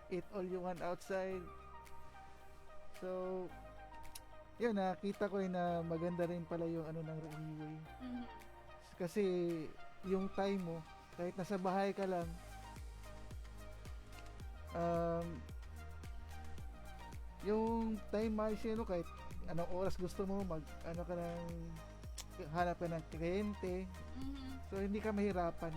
eat all you want outside. So, yun, nakita ko na maganda rin pala yung ng Railway. Kasi yung time mo, kahit nasa bahay ka lang, yung time management mo, kahit anong oras gusto mo, ano ka ng, hanap ka ng kliyente. So, hindi ka mahirapan.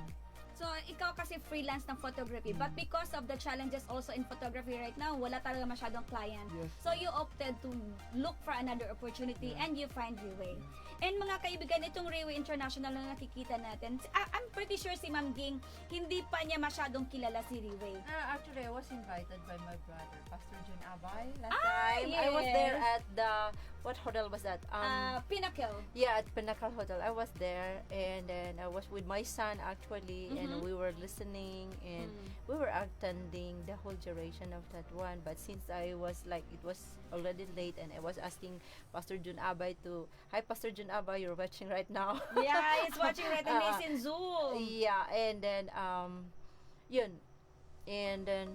So, ikaw kasi freelance ng photography. But because of the challenges also in photography right now, wala talaga masyadong client. Yes. So, you opted to look for another opportunity and you find Riway. And mga kaibigan, itong Riway International na nakikita natin, I'm pretty sure si Ma'am Ging, hindi pa niya masyadong kilala si Riway. Actually, I was invited by my brother, Pastor John Abay, last Ah, time. I was there yes. at the, what hotel was that? Pinnacle. Yeah, at Pinnacle Hotel. I was there, and then I was with my son actually, and we were listening, and we were attending the whole duration of that one. But since I was like, it was already late, and I was asking Pastor Jun Abay to, hi Pastor Jun Abay, you're watching right now. Yeah, he's watching right now. He's in Zoom. Yeah, and then yun, and then.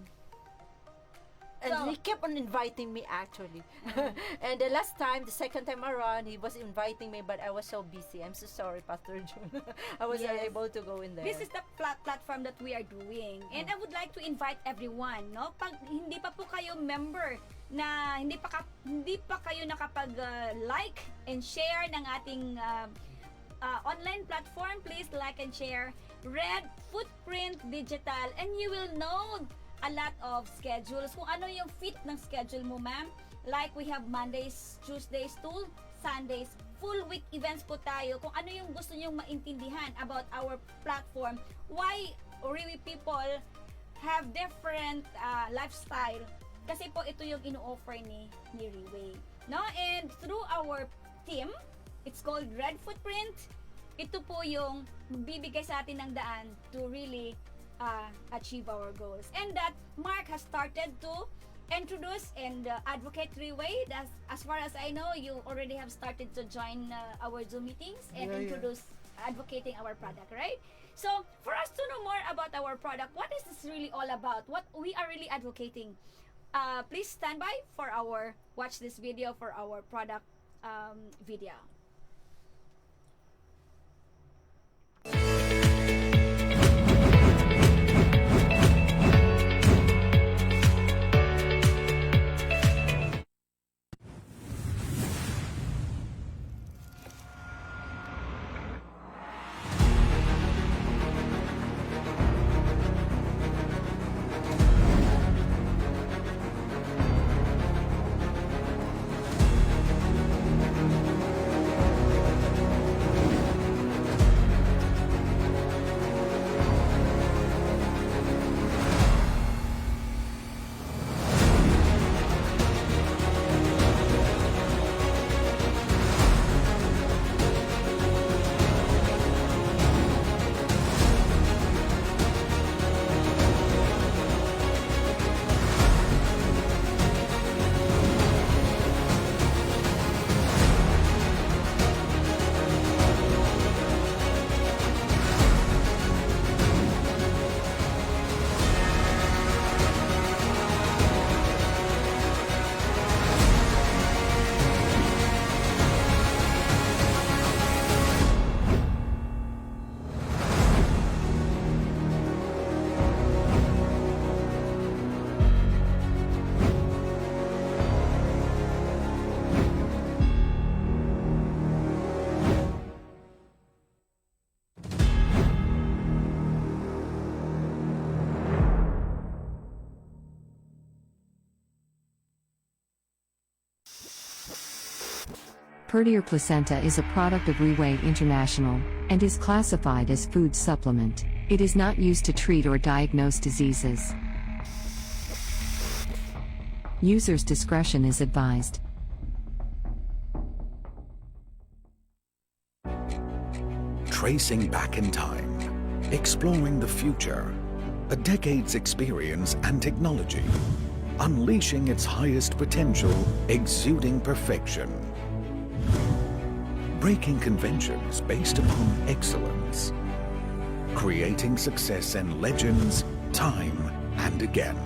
And So- he kept on inviting me actually. And the last time, the second time around, he was inviting me, but I was so busy. I'm so sorry, Pastor June. I was not Yes. able to go in there. This is the platform that we are doing. And I would like to invite everyone, no? Pag hindi pa po kayo member na hindi pa kayo nakapag-like and share ng ating online platform, please like and share Red Footprint Digital, and you will know a lot of schedules. Kung ano yung fit ng schedule mo, ma'am. Like we have Mondays, Tuesdays to Sundays. Full week events po tayo. Kung ano yung gusto nyong maintindihan about our platform. Why really people have different lifestyle. Kasi po ito yung ino-offer ni Riway. No? And through our team, it's called Red Footprint. Ito po yung bibigay sa atin ng daan to really achieve our goals. And that Mark has started to introduce and advocate Riway. As far as I know, you already have started to join our Zoom meetings and introduce advocating our product, right? So, for us to know more about our product, what is this really all about? What we are really advocating? Please stand by for watch this video for our product video. Perdier placenta is a product of Riway International and is classified as food supplement. It is not used to treat or diagnose diseases. Users' discretion is advised. Tracing back in time, exploring the future, a decade's experience and technology, unleashing its highest potential, exuding perfection. Breaking conventions based upon excellence. Creating success and legends time and again.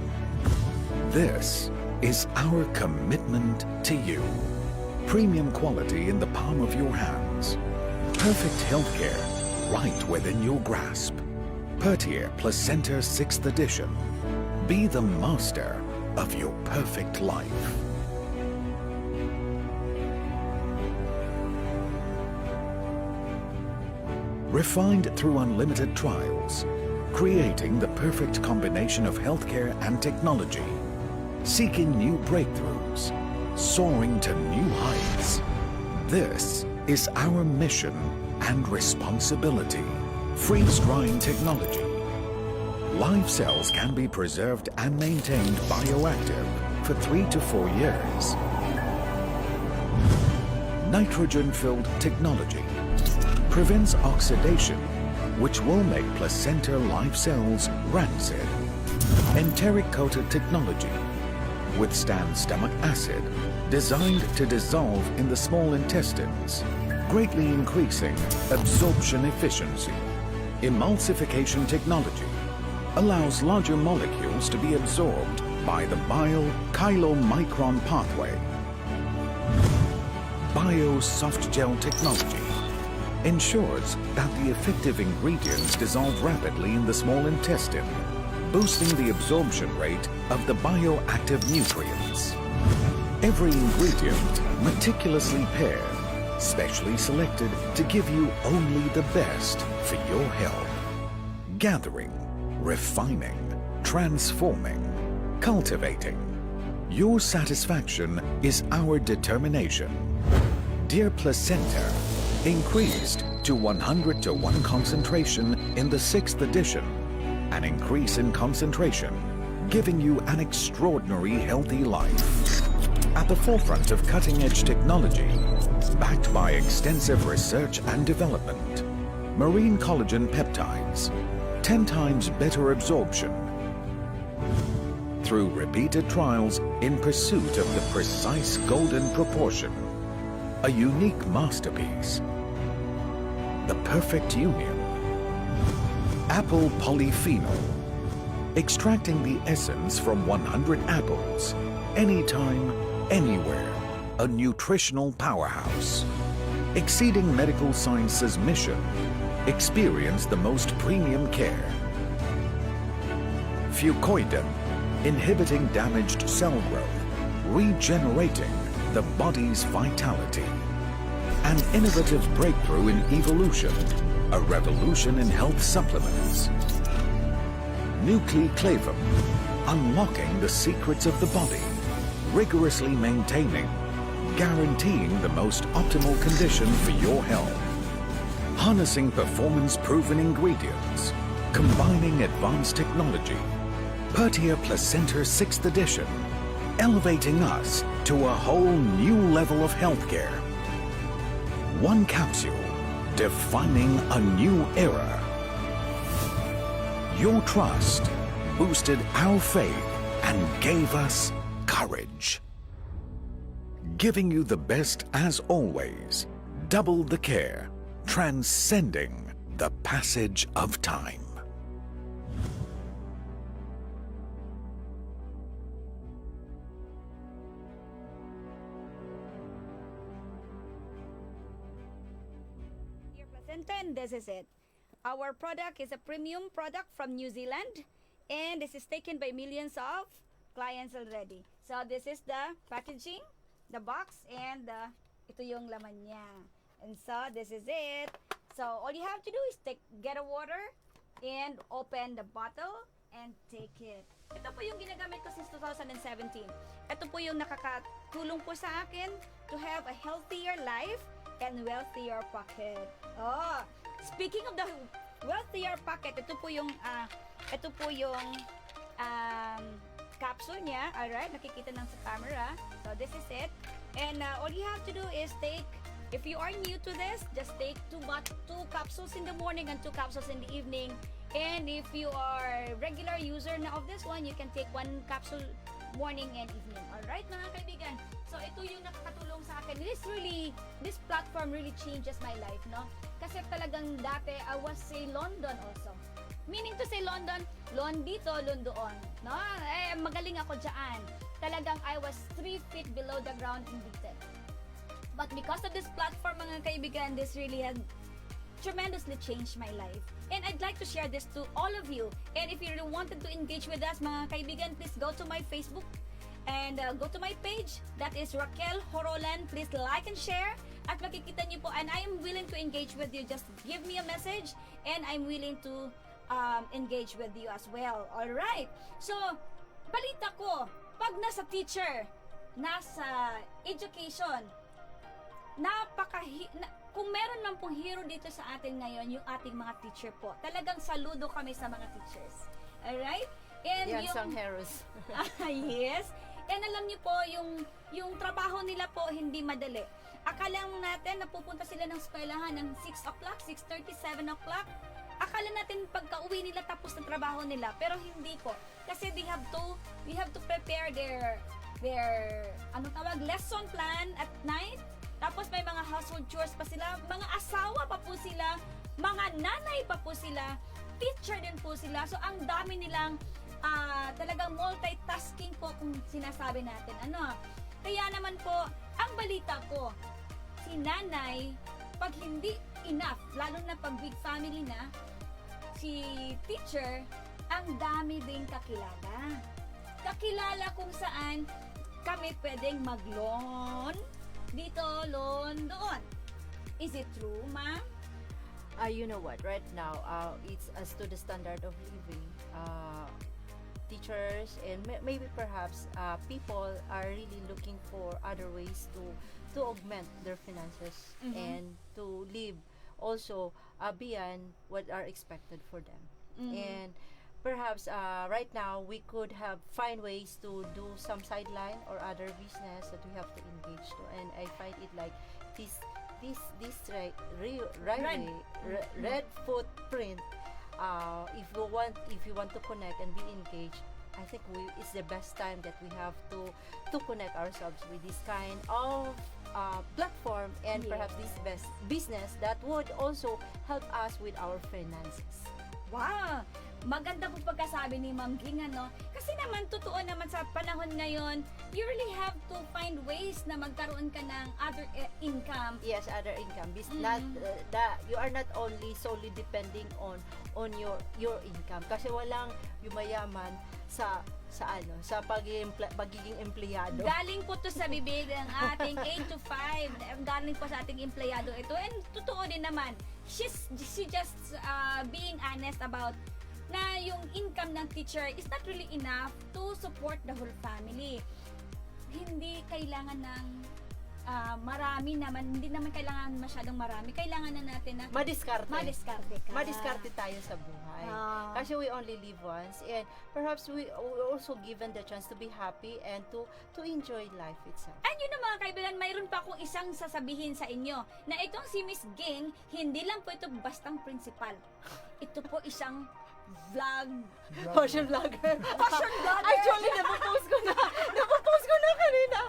This is our commitment to you. Premium quality in the palm of your hands. Perfect healthcare right within your grasp. Pertier Placenta 6th Edition. Be the master of your perfect life. refined through unlimited trials, creating the perfect combination of healthcare and technology, seeking new breakthroughs, soaring to new heights. This is our mission and responsibility. Freeze-drying technology. Live cells can be preserved and maintained bioactive for 3 to 4 years. Nitrogen-filled technology prevents oxidation, which will make placenta live cells rancid. Enteric-coated technology withstands stomach acid, designed to dissolve in the small intestines, greatly increasing absorption efficiency. Emulsification technology allows larger molecules to be absorbed by the bile-chylomicron pathway. Bio-soft gel technology ensures that the effective ingredients dissolve rapidly in the small intestine, boosting the absorption rate of the bioactive nutrients. Every ingredient meticulously paired, specially selected to give you only the best for your health. Gathering, refining, transforming, cultivating. Your satisfaction is our determination. Dear Placenta, increased to 100:1 concentration in the 6th edition, an increase in concentration, giving you an extraordinary healthy life. At the forefront of cutting-edge technology, backed by extensive research and development, marine collagen peptides, 10 times better absorption. Through repeated trials in pursuit of the precise golden proportion, a unique masterpiece, the perfect union. Apple polyphenol, extracting the essence from 100 apples, anytime, anywhere, a nutritional powerhouse. Exceeding medical science's mission, experience the most premium care. Fucoidan, inhibiting damaged cell growth, regenerating the body's vitality. An innovative breakthrough in evolution, a revolution in health supplements. Nucleoclavum, unlocking the secrets of the body, rigorously maintaining, guaranteeing the most optimal condition for your health. Harnessing performance-proven ingredients, combining advanced technology. Pertia Placenta 6th edition, elevating us to a whole new level of healthcare. One capsule, defining a new era. Your trust boosted our faith and gave us courage. Giving you the best as always, double the care, transcending the passage of time. And this is it. Our product is a premium product from New Zealand, and this is taken by millions of clients already. So this is the packaging, the box, and ito yung laman niya. And so this is it. So all you have to do is get a water and open the bottle and take it. Ito po yung ginagamit ko since 2017. Ito po yung nakakatulong po sa akin to have a healthier life and wealthier pocket. Oh, speaking of the wealthier pocket, ito po yung capsule niya. Alright, nakikita lang sa camera. So this is it. And all you have to do is take, if you are new to this, just take two capsules in the morning and 2 capsules in the evening. And if you are regular user na of this one, you can take 1 capsule morning and evening. Alright, mga kaibigan. So ito yung nakakatulong sa akin. This platform really changes my life, no? Kasi talagang dati, I was say London also. Meaning to say London, Lon dito, Lon doon. No? Eh, magaling ako dyan. Talagang I was 3 feet below the ground in detail. But because of this platform, mga kaibigan, this really has tremendously changed my life. And I'd like to share this to all of you. And if you really wanted to engage with us, mga kaibigan, please go to my Facebook and go to my page. That is Raquel Horolan. Please like and share. At makikita niyo po, and I am willing to engage with you. Just give me a message and I'm willing to engage with you as well. Alright. So, balita ko, pag nasa teacher, nasa education, kung meron man pong hero dito sa atin ngayon, yung ating mga teacher po. Talagang saludo kami sa mga teachers. Alright? And Yan sang heroes. Yes. And alam niyo po, yung trabaho nila po hindi madali. Akala natin napupunta sila ng eskwelahan ng 6 o'clock, 6:30, 7 o'clock. Akala natin pagka-uwi nila tapos ng trabaho nila, pero hindi po. Kasi we have to prepare their lesson plan at night. Tapos may mga household chores pa sila, mga asawa pa po sila, mga nanay pa po sila, teacher din po sila. So ang dami nilang talagang multitasking po kung sinasabi natin. Kaya naman po, ang balita ko, si nanay, pag hindi enough, lalo na pag big family na, si teacher, ang dami ding kakilala. Kakilala kung saan kami pwedeng mag-loan, dito, loan, doon. Is it true, ma'am? You know what? Right now, it's as to the standard of living. Teachers and maybe perhaps people are really looking for other ways to augment their finances and to live also beyond what are expected for them. And perhaps right now we could find ways to do some sideline or other business that we have to engage to, and I find it like this red footprint. If you want to connect and be engaged, I think it's the best time that we have to connect ourselves with this kind of platform, and perhaps this best business that would also help us with our finances. Wow! Maganda po pagkasabi ni Ma'am Ging, Kasi naman, totoo naman sa panahon ngayon, you really have to find ways na magkaroon ka ng other income. Yes, other income. Not you are not only solely depending on your income. Kasi walang yumayaman sa pagiging empleyado. Galing po to sa bibig ng ating 8 to 5. Galing po sa ating empleyado ito. And totoo din naman, she just being honest about na yung income ng teacher is not really enough to support the whole family. Hindi kailangan ng marami naman, hindi naman kailangan masyadong marami. Kailangan na natin na madiskarte ka. Madiskarte tayo sa buhay. Kasi we only live once, and perhaps we also given the chance to be happy and to enjoy life itself. And yun mga kaibigan, mayroon pa akong isang sasabihin sa inyo na itong si Miss Ging, hindi lang po ito bastang principal. Ito po isang fashion vlogger. Fashion vlogger. Actually, napopost ko na kanina.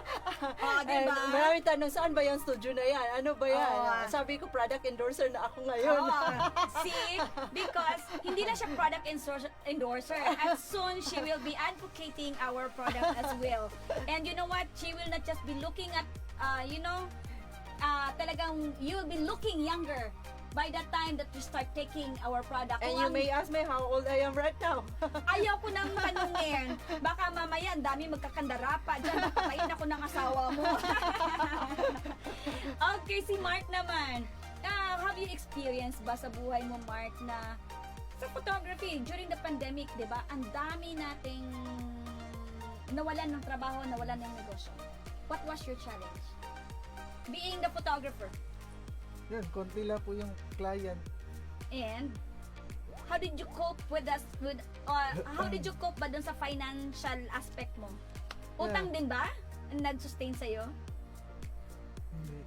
Diba? Maraming tanong, saan ba yung studio na yan? Ano ba yan? Sabi ko, product endorser na ako ngayon. See? Because hindi na siya product endorser. And soon, she will be advocating our product as well. And you know what? She will not just be looking at, talagang you will be looking younger by the time that you start taking our product. And you may ask me how old I am right now. Ayaw ko nang tanungin. Baka mamaya, ang dami magkakandara pa. Diyan, mapakain ako ng asawa mo. Okay, si Mark naman. Have you experienced ba sa buhay mo, Mark, na sa photography, during the pandemic, di ba, ang dami nating nawalan ng trabaho, nawalan ng negosyo. What was your challenge? Being the photographer. Yun, konti lang po yung client. And how did you cope with how did you cope ba dun sa financial aspect mo? Utang din ba ang nag-sustain sa'yo? Hindi.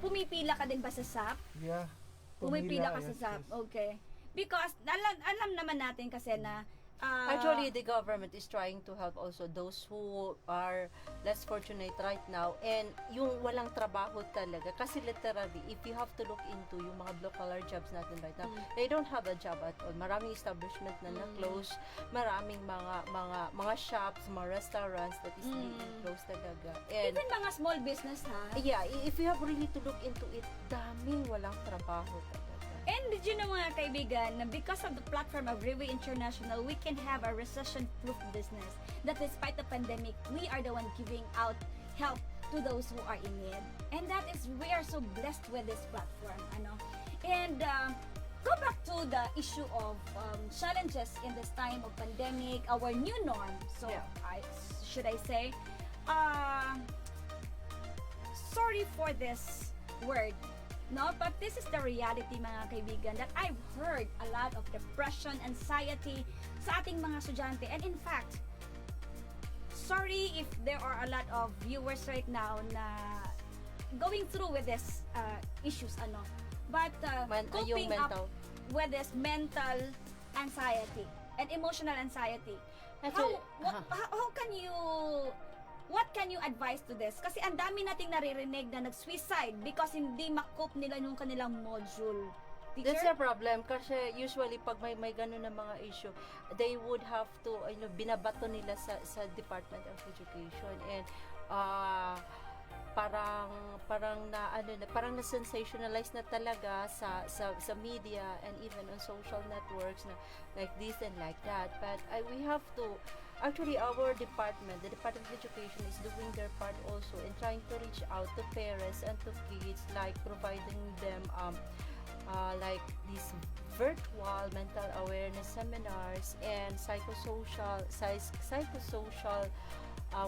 Pumipila ka din ba sa SAP? Yeah. Pumipila ka sa yes, SAP, yes. okay. Because alam naman natin kasi na Actually, the government is trying to help also those who are less fortunate right now, and yung walang trabaho talaga. Kasi literally, if you have to look into yung mga blue-collar jobs natin right now, they don't have a job at all. Maraming establishment na na-close, maraming mga shops, mga restaurants that is being closed talaga. And even mga small business, ha? yeah, if you have really to look into it, daming walang trabaho talaga. And did you know mga kaibigan, na because of the platform of Riway International, we can have a recession-proof business. That despite the pandemic, we are the one giving out help to those who are in need. And that is, we are so blessed with this platform, ano. And go back to the issue of challenges in this time of pandemic, our new norm. So, should I say, sorry for this word, no? But this is the reality, mga kaibigan, that I've heard a lot of depression, anxiety sa ating mga estudyante. And in fact, sorry if there are a lot of viewers right now na going through with this issues, ano. But coping up with this mental anxiety and emotional anxiety. How can you, what can you advise to this? Kasi ang dami nating naririnig na nag-suicide because hindi makope nila yung kanilang module. Teacher? That's a problem kasi usually pag may ganun na mga issue, they would have to, binabato nila sa Department of Education, and parang na sensationalize na talaga sa media and even on social networks na like this and like that. But we have to, actually our department, the Department of Education, is doing their part also in trying to reach out to parents and to kids, like providing them like these virtual mental awareness seminars and psychosocial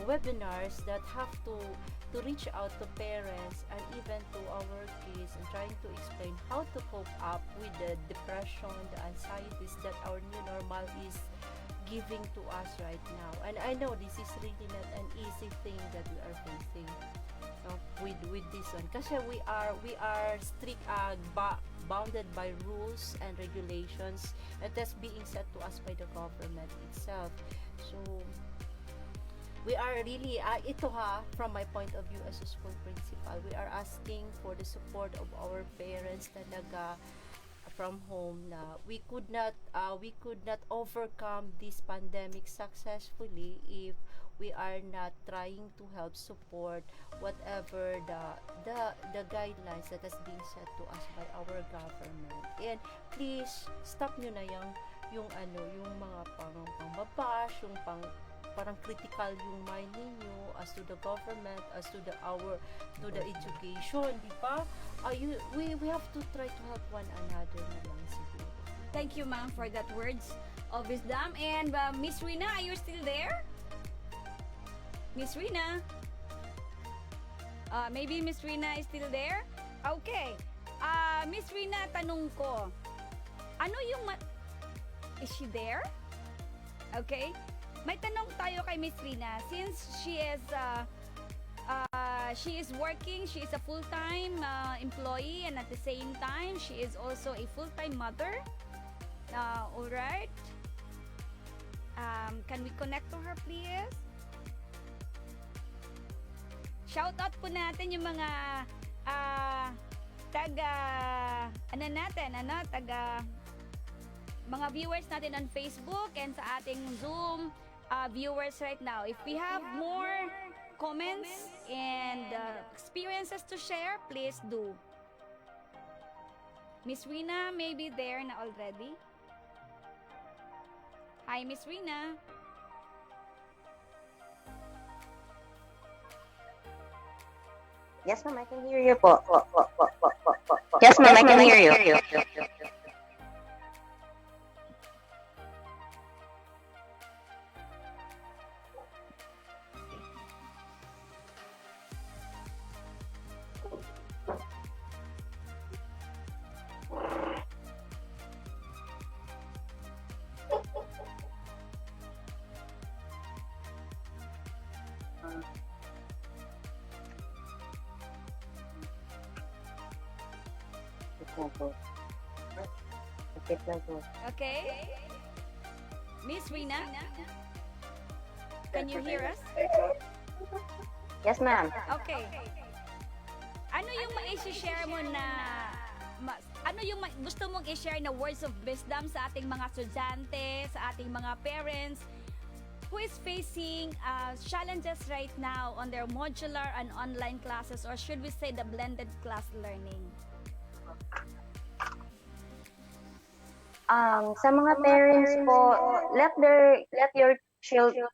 webinars that have to reach out to parents and even to our kids, and trying to explain how to cope up with the depression, the anxieties that our new normal is giving to us right now. And I know this is really not an easy thing that we are facing with this one, kasi we are strict, bounded by rules and regulations, and that's being set to us by the government itself. So we are really, from my point of view as a school principal, we are asking for the support of our parents talaga from home, na we could not overcome this pandemic successfully if we are not trying to help support whatever the guidelines that has been set to us by our government. And please stop nyo na yung mga pangbabash, yung parang critical yung mind ninyo as to the government, as to the education, di ba? We have to try to help one another na lang siguro. Thank you, ma'am, for that words of wisdom. And Miss Rina, are you still there? Miss Rina? Maybe Miss Rina is still there? Okay. Miss Rina, tanong ko, ano yung is she there? Okay. May tanong tayo kay Miss Rina. Since she is working, she is a full-time employee, and at the same time, she is also a full-time mother. Alright. Can we connect to her, please? Shout out po natin yung mga mga viewers natin on Facebook and sa ating Zoom viewers right now. If we have more comments and experiences to share, please do. Miss Rina may be there na already. Hi, Miss Rina. Yes, ma'am, I can hear you po. Yes, ma'am, I can hear you. Okay. Miss Rina, can you hear us? Yes, ma'am. Okay. Ano yung ma-share mo na ano yung gusto mong i-share na words of wisdom sa ating mga estudyante, sa ating mga parents who is facing challenges right now on their modular and online classes, or should we say the blended class learning? Sa mga parents po, let your children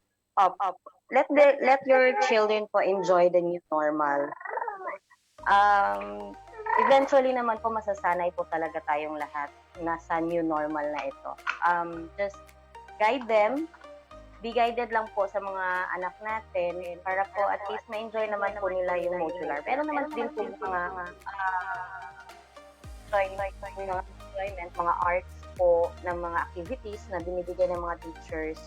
let your children po enjoy the new normal. Eventually naman po masasanay po talaga tayong lahat nasa new normal na ito. Just guide them. Be guided lang po sa mga anak natin para po at least ma-enjoy naman po nila yung modular. Pero naman din po yung mga enjoyment, mga arts po ng mga activities na binibigay ng mga teachers.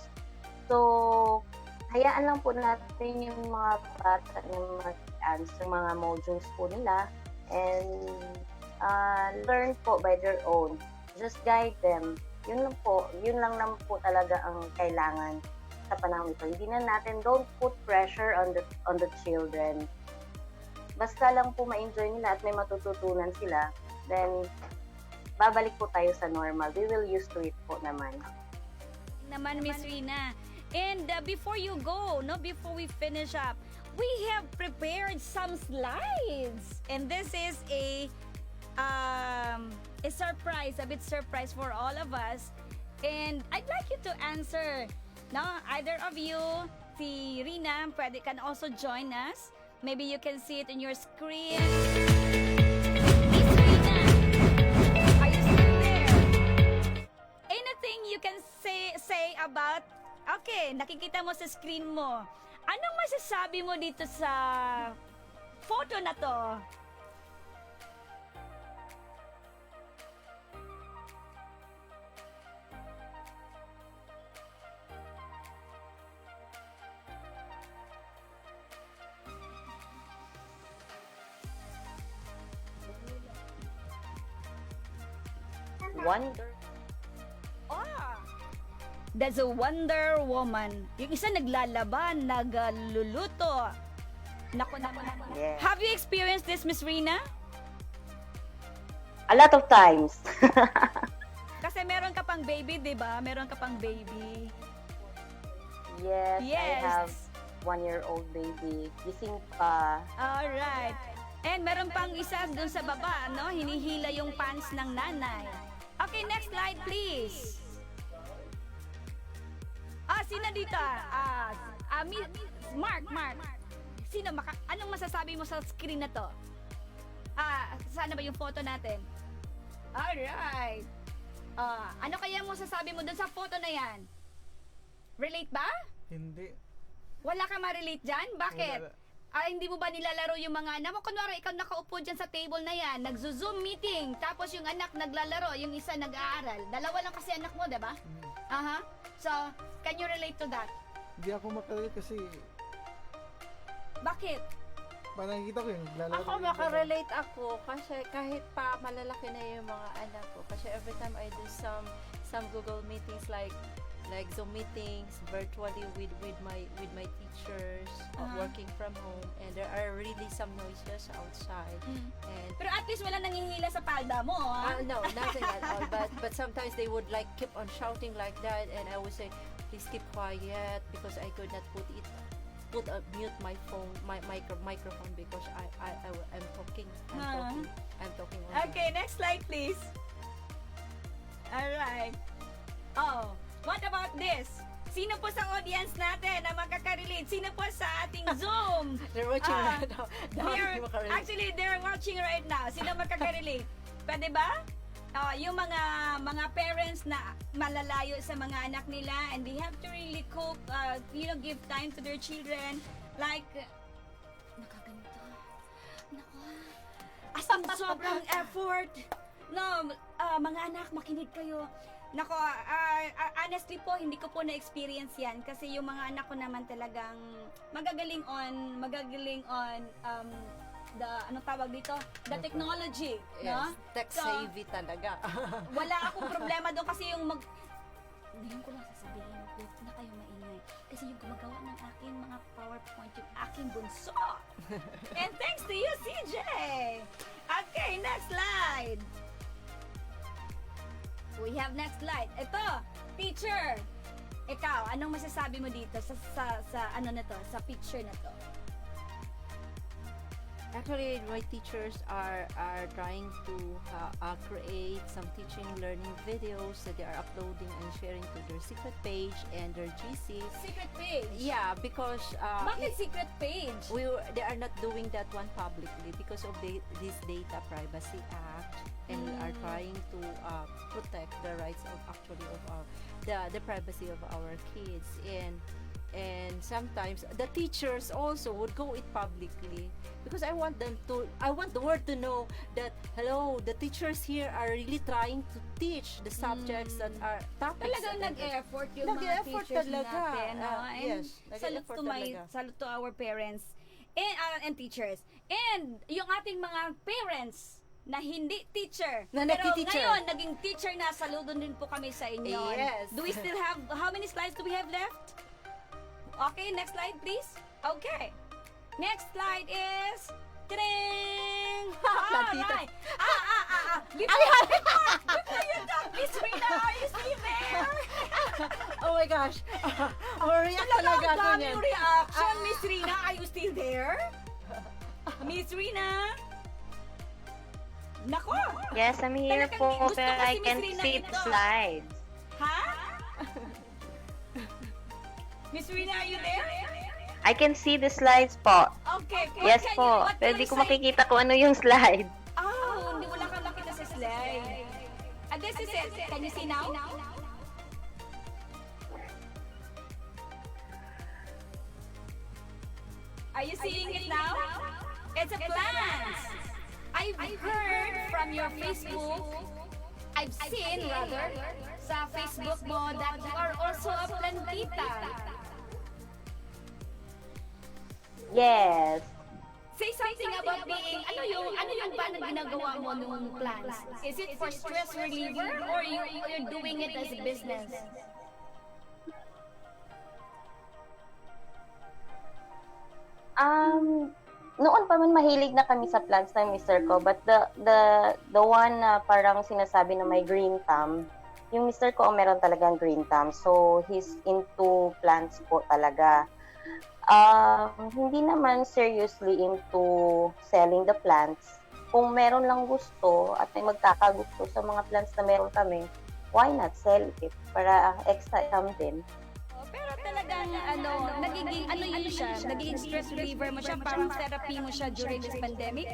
So, hayaan lang po natin yung mga bata ng mga modules po nila and learn po by their own. Just guide them. Yun lang naman po talaga ang kailangan sa panahon ito. Hindi na natin, don't put pressure on the children. Basta lang po ma-enjoy nila at may matututunan sila, then babalik po tayo sa normal. We will used to it po naman. Miss Rina. And before you go, before we finish up, we have prepared some slides. And this is a surprise, a bit surprise for all of us. And I'd like you to answer. Either of you, si Rina, can also join us. Maybe you can see it in your screen. Miss Rina, are you still there? Anything you can say about... Okay, nakikita mo sa screen mo. Anong masasabi mo dito sa photo na to? Wonder. That's a Wonder Woman. Yung isa naglalaban, nagluluto. Naku. Yeah. Have you experienced this, Miss Rina? A lot of times. Kasi meron ka pang baby, di ba? Meron ka pang baby. Yes, Yes. I have 1-year-old baby. Gising pa. Alright. And meron pang isa dun sa baba, no? Hinihila yung pants ng nanay. Okay, next slide, please. Sino dito? Mark. Sino? Anong masasabi mo sa screen na to? Sana ba yung photo natin? Alright. Ano kaya mo sasabi mo dun sa photo na yan? Relate ba? Hindi. Wala ka ma-relate dyan? Bakit? Hindi mo ba nilalaro yung mga anak mo? Kunwari, ikaw nakaupo dyan sa table na yan, nagzo-zoom meeting, tapos yung anak naglalaro, yung isa nag-aaral. Dalawa lang kasi anak mo, diba? So, can you relate to that? Hindi ako makarelate kasi Bakit? parang nakikita ko yung lalaro. Ako makarelate ako kasi kahit pa malalaki na yung mga anak ko kasi every time I do some Google meetings like Zoom meetings virtually with my teachers working from home, and there are really some noises outside. And Pero at least wala nangihila sa palda mo, no, nothing at all. But sometimes they would like keep on shouting like that, and I would say, please keep quiet because I could not mute my phone, my microphone because I'm talking. I'm talking. Okay, next slide please. Alright. What about this? Sino po sa audience natin na makaka-relate? Sino po sa ating Zoom? They're watching right now. Actually, they're watching right now. Sino makaka-relate? Pwede ba? Yung mga parents na malalayo sa mga anak nila and they have to really cope, give time to their children. Like, nakaganito. Naku. As in, sobrang effort. No, mga anak, makinig kayo. Nako, honestly po, hindi ko po na-experience yan kasi yung mga anak ko naman talagang magagaling on the, anong tawag dito? The technology, no? Yes, tech-savvy talaga. Wala akong problema doon kasi yung ngayon ko lang sasabihin, huwag na kayo maingay. Kasi yung gumagawa ng aking mga PowerPoint, yung aking bunso. And thanks to you, CJ! Okay, next slide! We have next slide. Ito, teacher. Ikaw, anong masasabi mo dito sa ano na to, sa picture na to? Actually, my teachers are trying to create some teaching learning videos that they are uploading and sharing to their secret page and their GC. Secret page? Yeah, because Bakit secret page? they are not doing that one publicly because of this Data Privacy Act, and are trying to protect the rights of the privacy of our kids, and sometimes the teachers also would go it publicly because I want the world to know that hello, the teachers here are really trying to teach the subjects that are topics. Talagang nag-effort yung mga Nag-effort teachers talaga. natin. No? And Yes, nag-effort talaga. salute to our parents and teachers. And yung ating mga parents na hindi teacher. Na Pero nagti-teacher. ngayon, naging teacher na, saludo din po kami sa inyo. Yes. Do we still have, how many slides do we have left? Okay, next slide please. Okay. Next slide is... Tring! Plantita. Alright. Before you talk, Miss Rina, are you still there? Oh my gosh. React talaga ako Talagang niyan. daming reaction, Miss Rina. Are you still there? Miss Rina? Nako! Yes, I'm here Talagang po, gusto pero ko I si Miss can't Rina see ito. the slides. Ha? Miss Rina, are you there? I can see the slides po. Okay. Yes po. Pero di ko makikita kung ano yung slide. Oh, hindi wala kang nakita sa slide. And this is it. Can you see now? Are you seeing it now? It's a plant. I've heard from your Facebook, I've seen rather, sa Facebook mo that you are also a plantita. Yes. Say something about being, ano yung ba na ginagawa mo nung plants? Is it for stress reliever or you're doing it as a business? Noon pa man mahilig na kami sa plants ng mister ko, but the one na parang sinasabi na may green thumb, yung mister ko meron talagang green thumb. So he's into plants po talaga. Hindi naman seriously into selling the plants. Kung meron lang gusto at may magkakagusto sa mga plants na meron kami, why not sell it para extra income din? Pero talagang nagiging yun siya, nagiging stress reliever mo siya, parang therapy mo siya during this pandemic.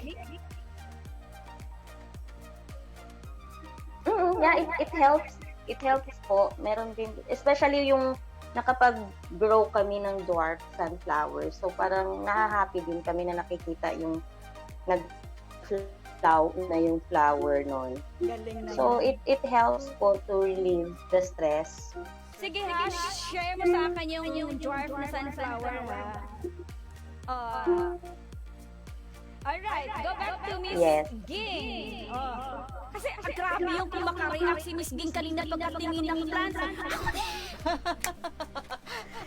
Yeah, it helps. It helps po. Meron din, especially yung nakapag-grow kami ng dwarf sunflower. So parang nahahappy din kami na nakikita yung nag-flower na yung flower nun. Galing na. So it helps po to relieve the stress. Sige ha, share mo sa akin yung dwarf na sunflower ha. Alright, go back to Miss Yes. Ging. Kasi grabe yung kumaka-react si Miss Ging kanina pagkatingin ng plants.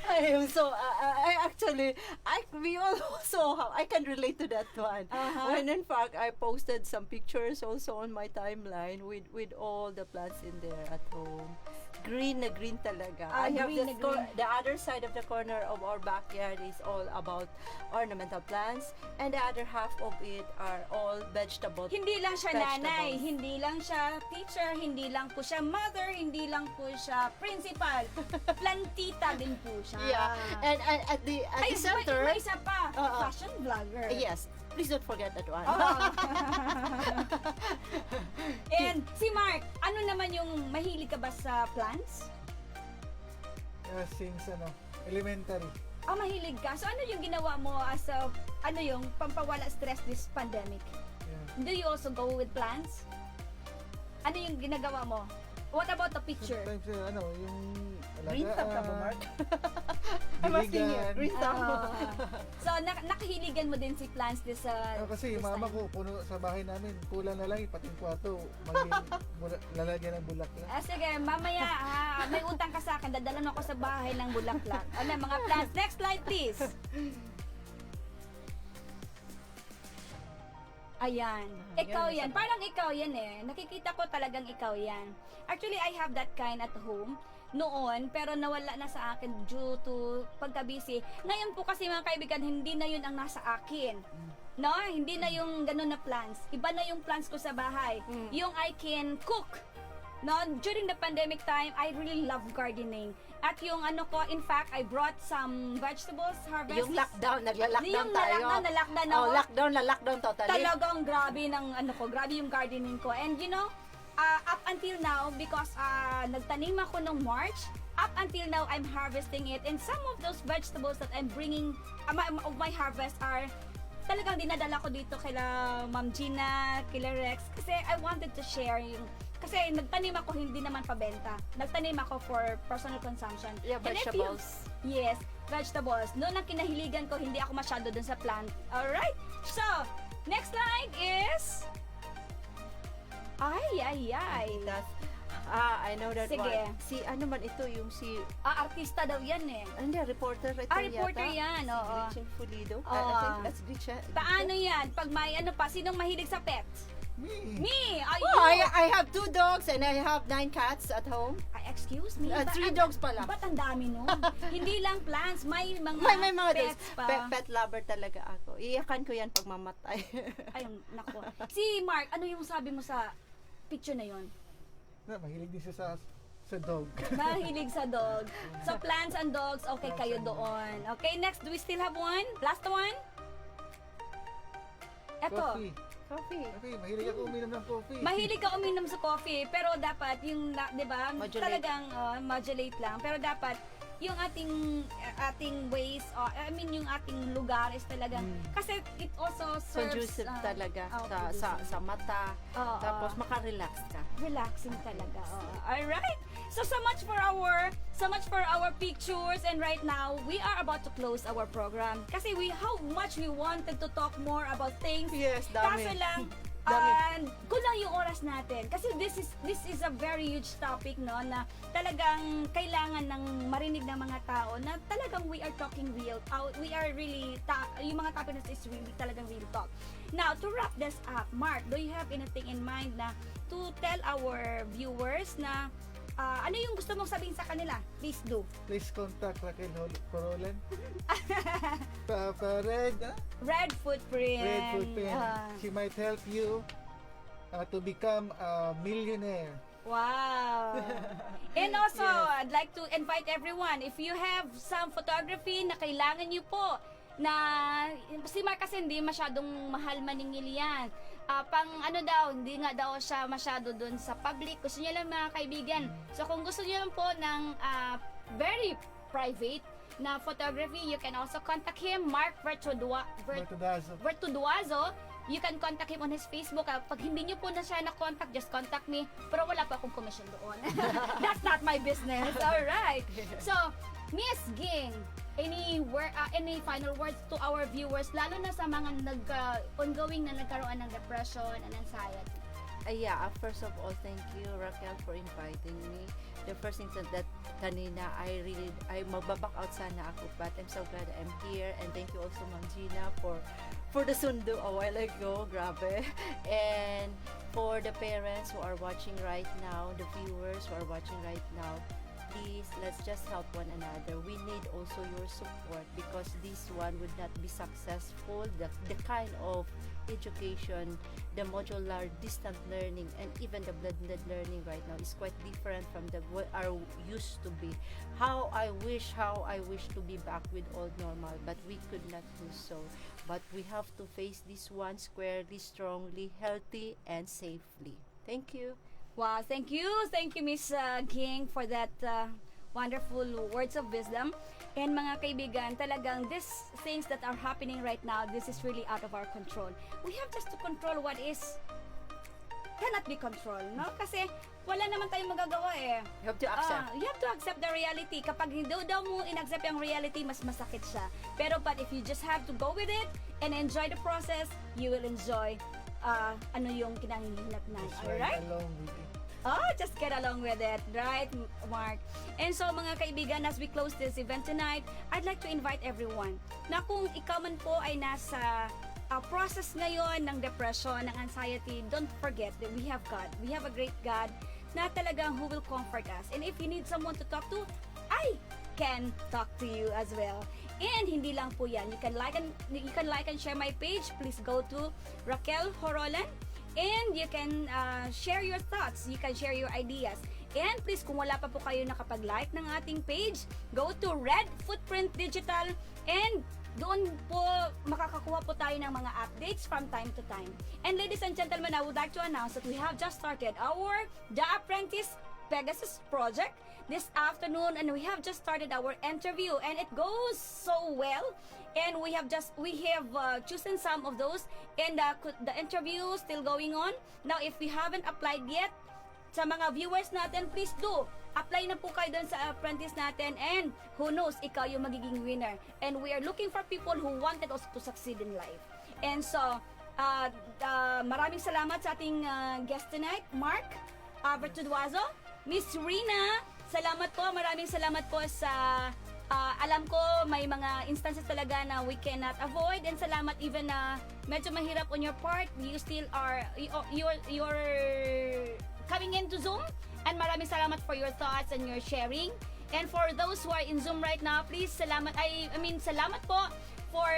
I am so I can relate to that one. When in fact I posted some pictures also on my timeline with all the plants in there at home. Green na green talaga. I have the other side of the corner of our backyard is all about ornamental plants, and the other half of it are all vegetables. Hindi lang siya nanay, hindi lang siya teacher, hindi lang po siya mother, hindi lang po siya principal. Plantita din po siya. Yeah. And at the center, may isa pa, fashion vlogger. Yes. Please don't forget that one. And si Mark, ano naman yung mahilig ka ba sa plants? Since elementary. Mahilig ka. So ano yung ginawa mo as a, yung pampawala stress this pandemic? Yeah. Do you also go with plants? Ano yung ginagawa mo? What about the picture? Sometimes, yung Green thumb ka ba, Mark? I'm asking you. Green thumb. So, nakahiligan mo din si plants this kasi yung mama ko, puno sa bahay namin, kulang na lang, pati yung kwarto, lalagyan ng bulaklak. Sige, mamaya may utang ka sa akin, dadalan ako sa bahay ng bulaklak. Mga plants. Next slide, please. Ayan. Ikaw yan. Parang ikaw yan eh. Nakikita ko talagang ikaw yan. Actually, I have that kind at home. noon, pero nawala na sa akin due to pagka-busy. Ngayon po kasi mga kaibigan, hindi na yun ang nasa akin. No? Hindi na yung ganun na plans. Iba na yung plans ko sa bahay. Yung I can cook. No, during the pandemic time, I really love gardening. At yung ano ko, in fact, I brought some vegetables harvest. Yung lockdown, nagla-lockdown yung tayo. na-lockdown Oh, ako. lockdown totally. Talagang grabe ng ano ko, grabe yung gardening ko. And you know, up until now, because nagtanim ako nung March, up until now, I'm harvesting it. And some of those vegetables that I'm bringing, of my harvest are talagang dinadala ko dito kila Ma'am Gina, kila Rex, kasi I wanted to share yung, kasi nagtanim ako hindi naman pabenta. Nagtanim ako for personal consumption. Yeah, And if vegetables. yes, vegetables. Noon ang kinahiligan ko, hindi ako masyado dun sa plant. Alright? So, next line is... Ay. I know that Sige. one. Si ano man ito, yung si... artista daw yan eh. Hindi, reporter ito Reporter yata. yan, oo. Si Gretchen Pulido. Oo. I think that's Gretchen. Paano yan? Pag may ano pa, sinong mahilig sa pets? Me! Oh, I have 2 dogs and I have 9 cats at home. Excuse me? 3 dogs pala. Ba't ang dami nun? Hindi lang plants, may mga, May mga pets dogs. pa. Pet lover talaga ako. Iyakan ko yan pag mamatay. Ay, nako. Si Mark, ano yung sabi mo sa picture na yon? Mahilig din siya sa dog. Mahilig sa dog. So, plants and dogs, okay kayo doon. Okay, next, do we still have one? Last one? Eto. Coffee. Mahilig ako uminom ng coffee. Mahilig ka uminom sa coffee, pero dapat yung, di ba, Modulate. talagang modulate lang. Pero dapat, yung ating ways, I mean, yung ating lugar is talagang, kasi it also serves... Conducive talaga conducive. sa mata. Tapos makarelax ka. Relaxing talaga. Alright. So much for our pictures, and right now we are about to close our program kasi how much we wanted to talk more about things. Yes, dami. Kaso lang kulang yung oras natin kasi this is a very huge topic, no, na talagang kailangan ng marinig ng mga tao na talagang we are talking real. We are really yung mga topic na is really talagang real talk. Now, to wrap this up, Mark, do you have anything in mind na to tell our viewers na ano yung gusto mong sabihin sa kanila? Please do. Please contact Raquel Corolan. Red Footprint. Red Footprint. She might help you to become a millionaire. Wow! And also, I'd like to invite everyone, if you have some photography na kailangan nyo po, na si Mark kasi hindi masyadong mahal maningil yan. Hindi nga daw siya masyado dun sa public. Gusto niya lang mga kaibigan. So kung gusto niyo lang po ng very private na photography, you can also contact him, Mark Vertuduazo. You can contact him on his Facebook. Pag hindi niyo po na siya na-contact, just contact me. Pero wala pa akong commission doon. That's not my business. Alright. So, Miss Ging, any final words to our viewers, lalo na sa mga ongoing na nagkaroon ng depression and anxiety? First of all, thank you, Raquel, for inviting me. The first thing that kanina, I magbaback out sana ako, but I'm so glad I'm here. And thank you also, Ma'am Gina, for the sundo a while ago. Grabe. And for the parents who are watching right now, the viewers who are watching right now, please, let's just help one another. We need also your support because this one would not be successful. The kind of education, the modular distant learning, and even the blended learning right now is quite different from what are used to be. How I wish to be back with old normal, but we could not do so. But we have to face this one squarely, strongly, healthy, and safely. Thank you. Wow, thank you, Miss Ging, for that wonderful words of wisdom. And mga kaibigan, talagang these things that are happening right now, this is really out of our control. We have just to control what cannot be controlled, no? Kasi wala naman tayong magagawa eh. You have to accept. You have to accept the reality. Kapag hindi daw mo in-accept yung reality, mas masakit siya. But if you just have to go with it and enjoy the process, you will enjoy yung kinangihinatnan. Alright? Just get along with it, right, Mark? And so, mga kaibigan, as we close this event tonight, I'd like to invite everyone na kung ikaw man po ay nasa process ngayon ng depression, ng anxiety, don't forget that we have God. We have a great God na talagang who will comfort us. And if you need someone to talk to, I can talk to you as well. And hindi lang po yan. You can like and share my page. Please go to Raquel Horolan. And you can share your thoughts. You can share your ideas. And please, kung wala pa po kayo nakapag-like ng ating page, go to Red Footprint Digital and doon po makakakuha po tayo ng mga updates from time to time. And ladies and gentlemen, I would like to announce that we have just started our The Apprentice Pegasus project this afternoon, and we have just started our interview, and it goes so well. And we have chosen some of those, and the interview is still going on. Now, if you haven't applied yet, sa mga viewers natin, please do apply na po kayo doon sa apprentice natin, and who knows, ikaw yung magiging winner. And we are looking for people who wanted us to succeed in life. And so maraming salamat sa ating guest tonight, Mark Bertuduazo, Miss Rina, salamat po, maraming salamat po sa alam ko may mga instances talaga na we cannot avoid, and salamat even na medyo mahirap on your part, you still are you're coming into Zoom, and maraming salamat for your thoughts and your sharing. And for those who are in Zoom right now, please salamat salamat po for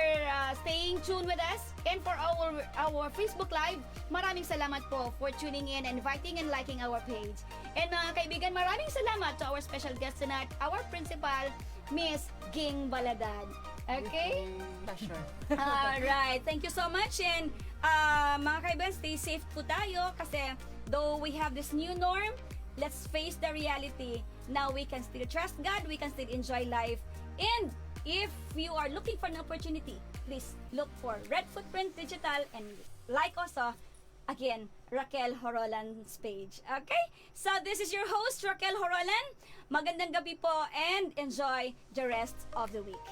staying tuned with us, and for our Facebook Live, maraming salamat po for tuning in, inviting and liking our page. And mga kaibigan, maraming salamat to our special guest tonight, our principal, Miss Ging Baladad. Okay? Pleasure. Alright, thank you so much, and mga kaibigan, stay safe po tayo kasi though we have this new norm, let's face the reality. Now we can still trust God, we can still enjoy life, and if you are looking for an opportunity, please look for Red Footprint Digital and like also, again, Raquel Horolan's page. Okay? So this is your host, Raquel Horolan. Magandang gabi po and enjoy the rest of the week.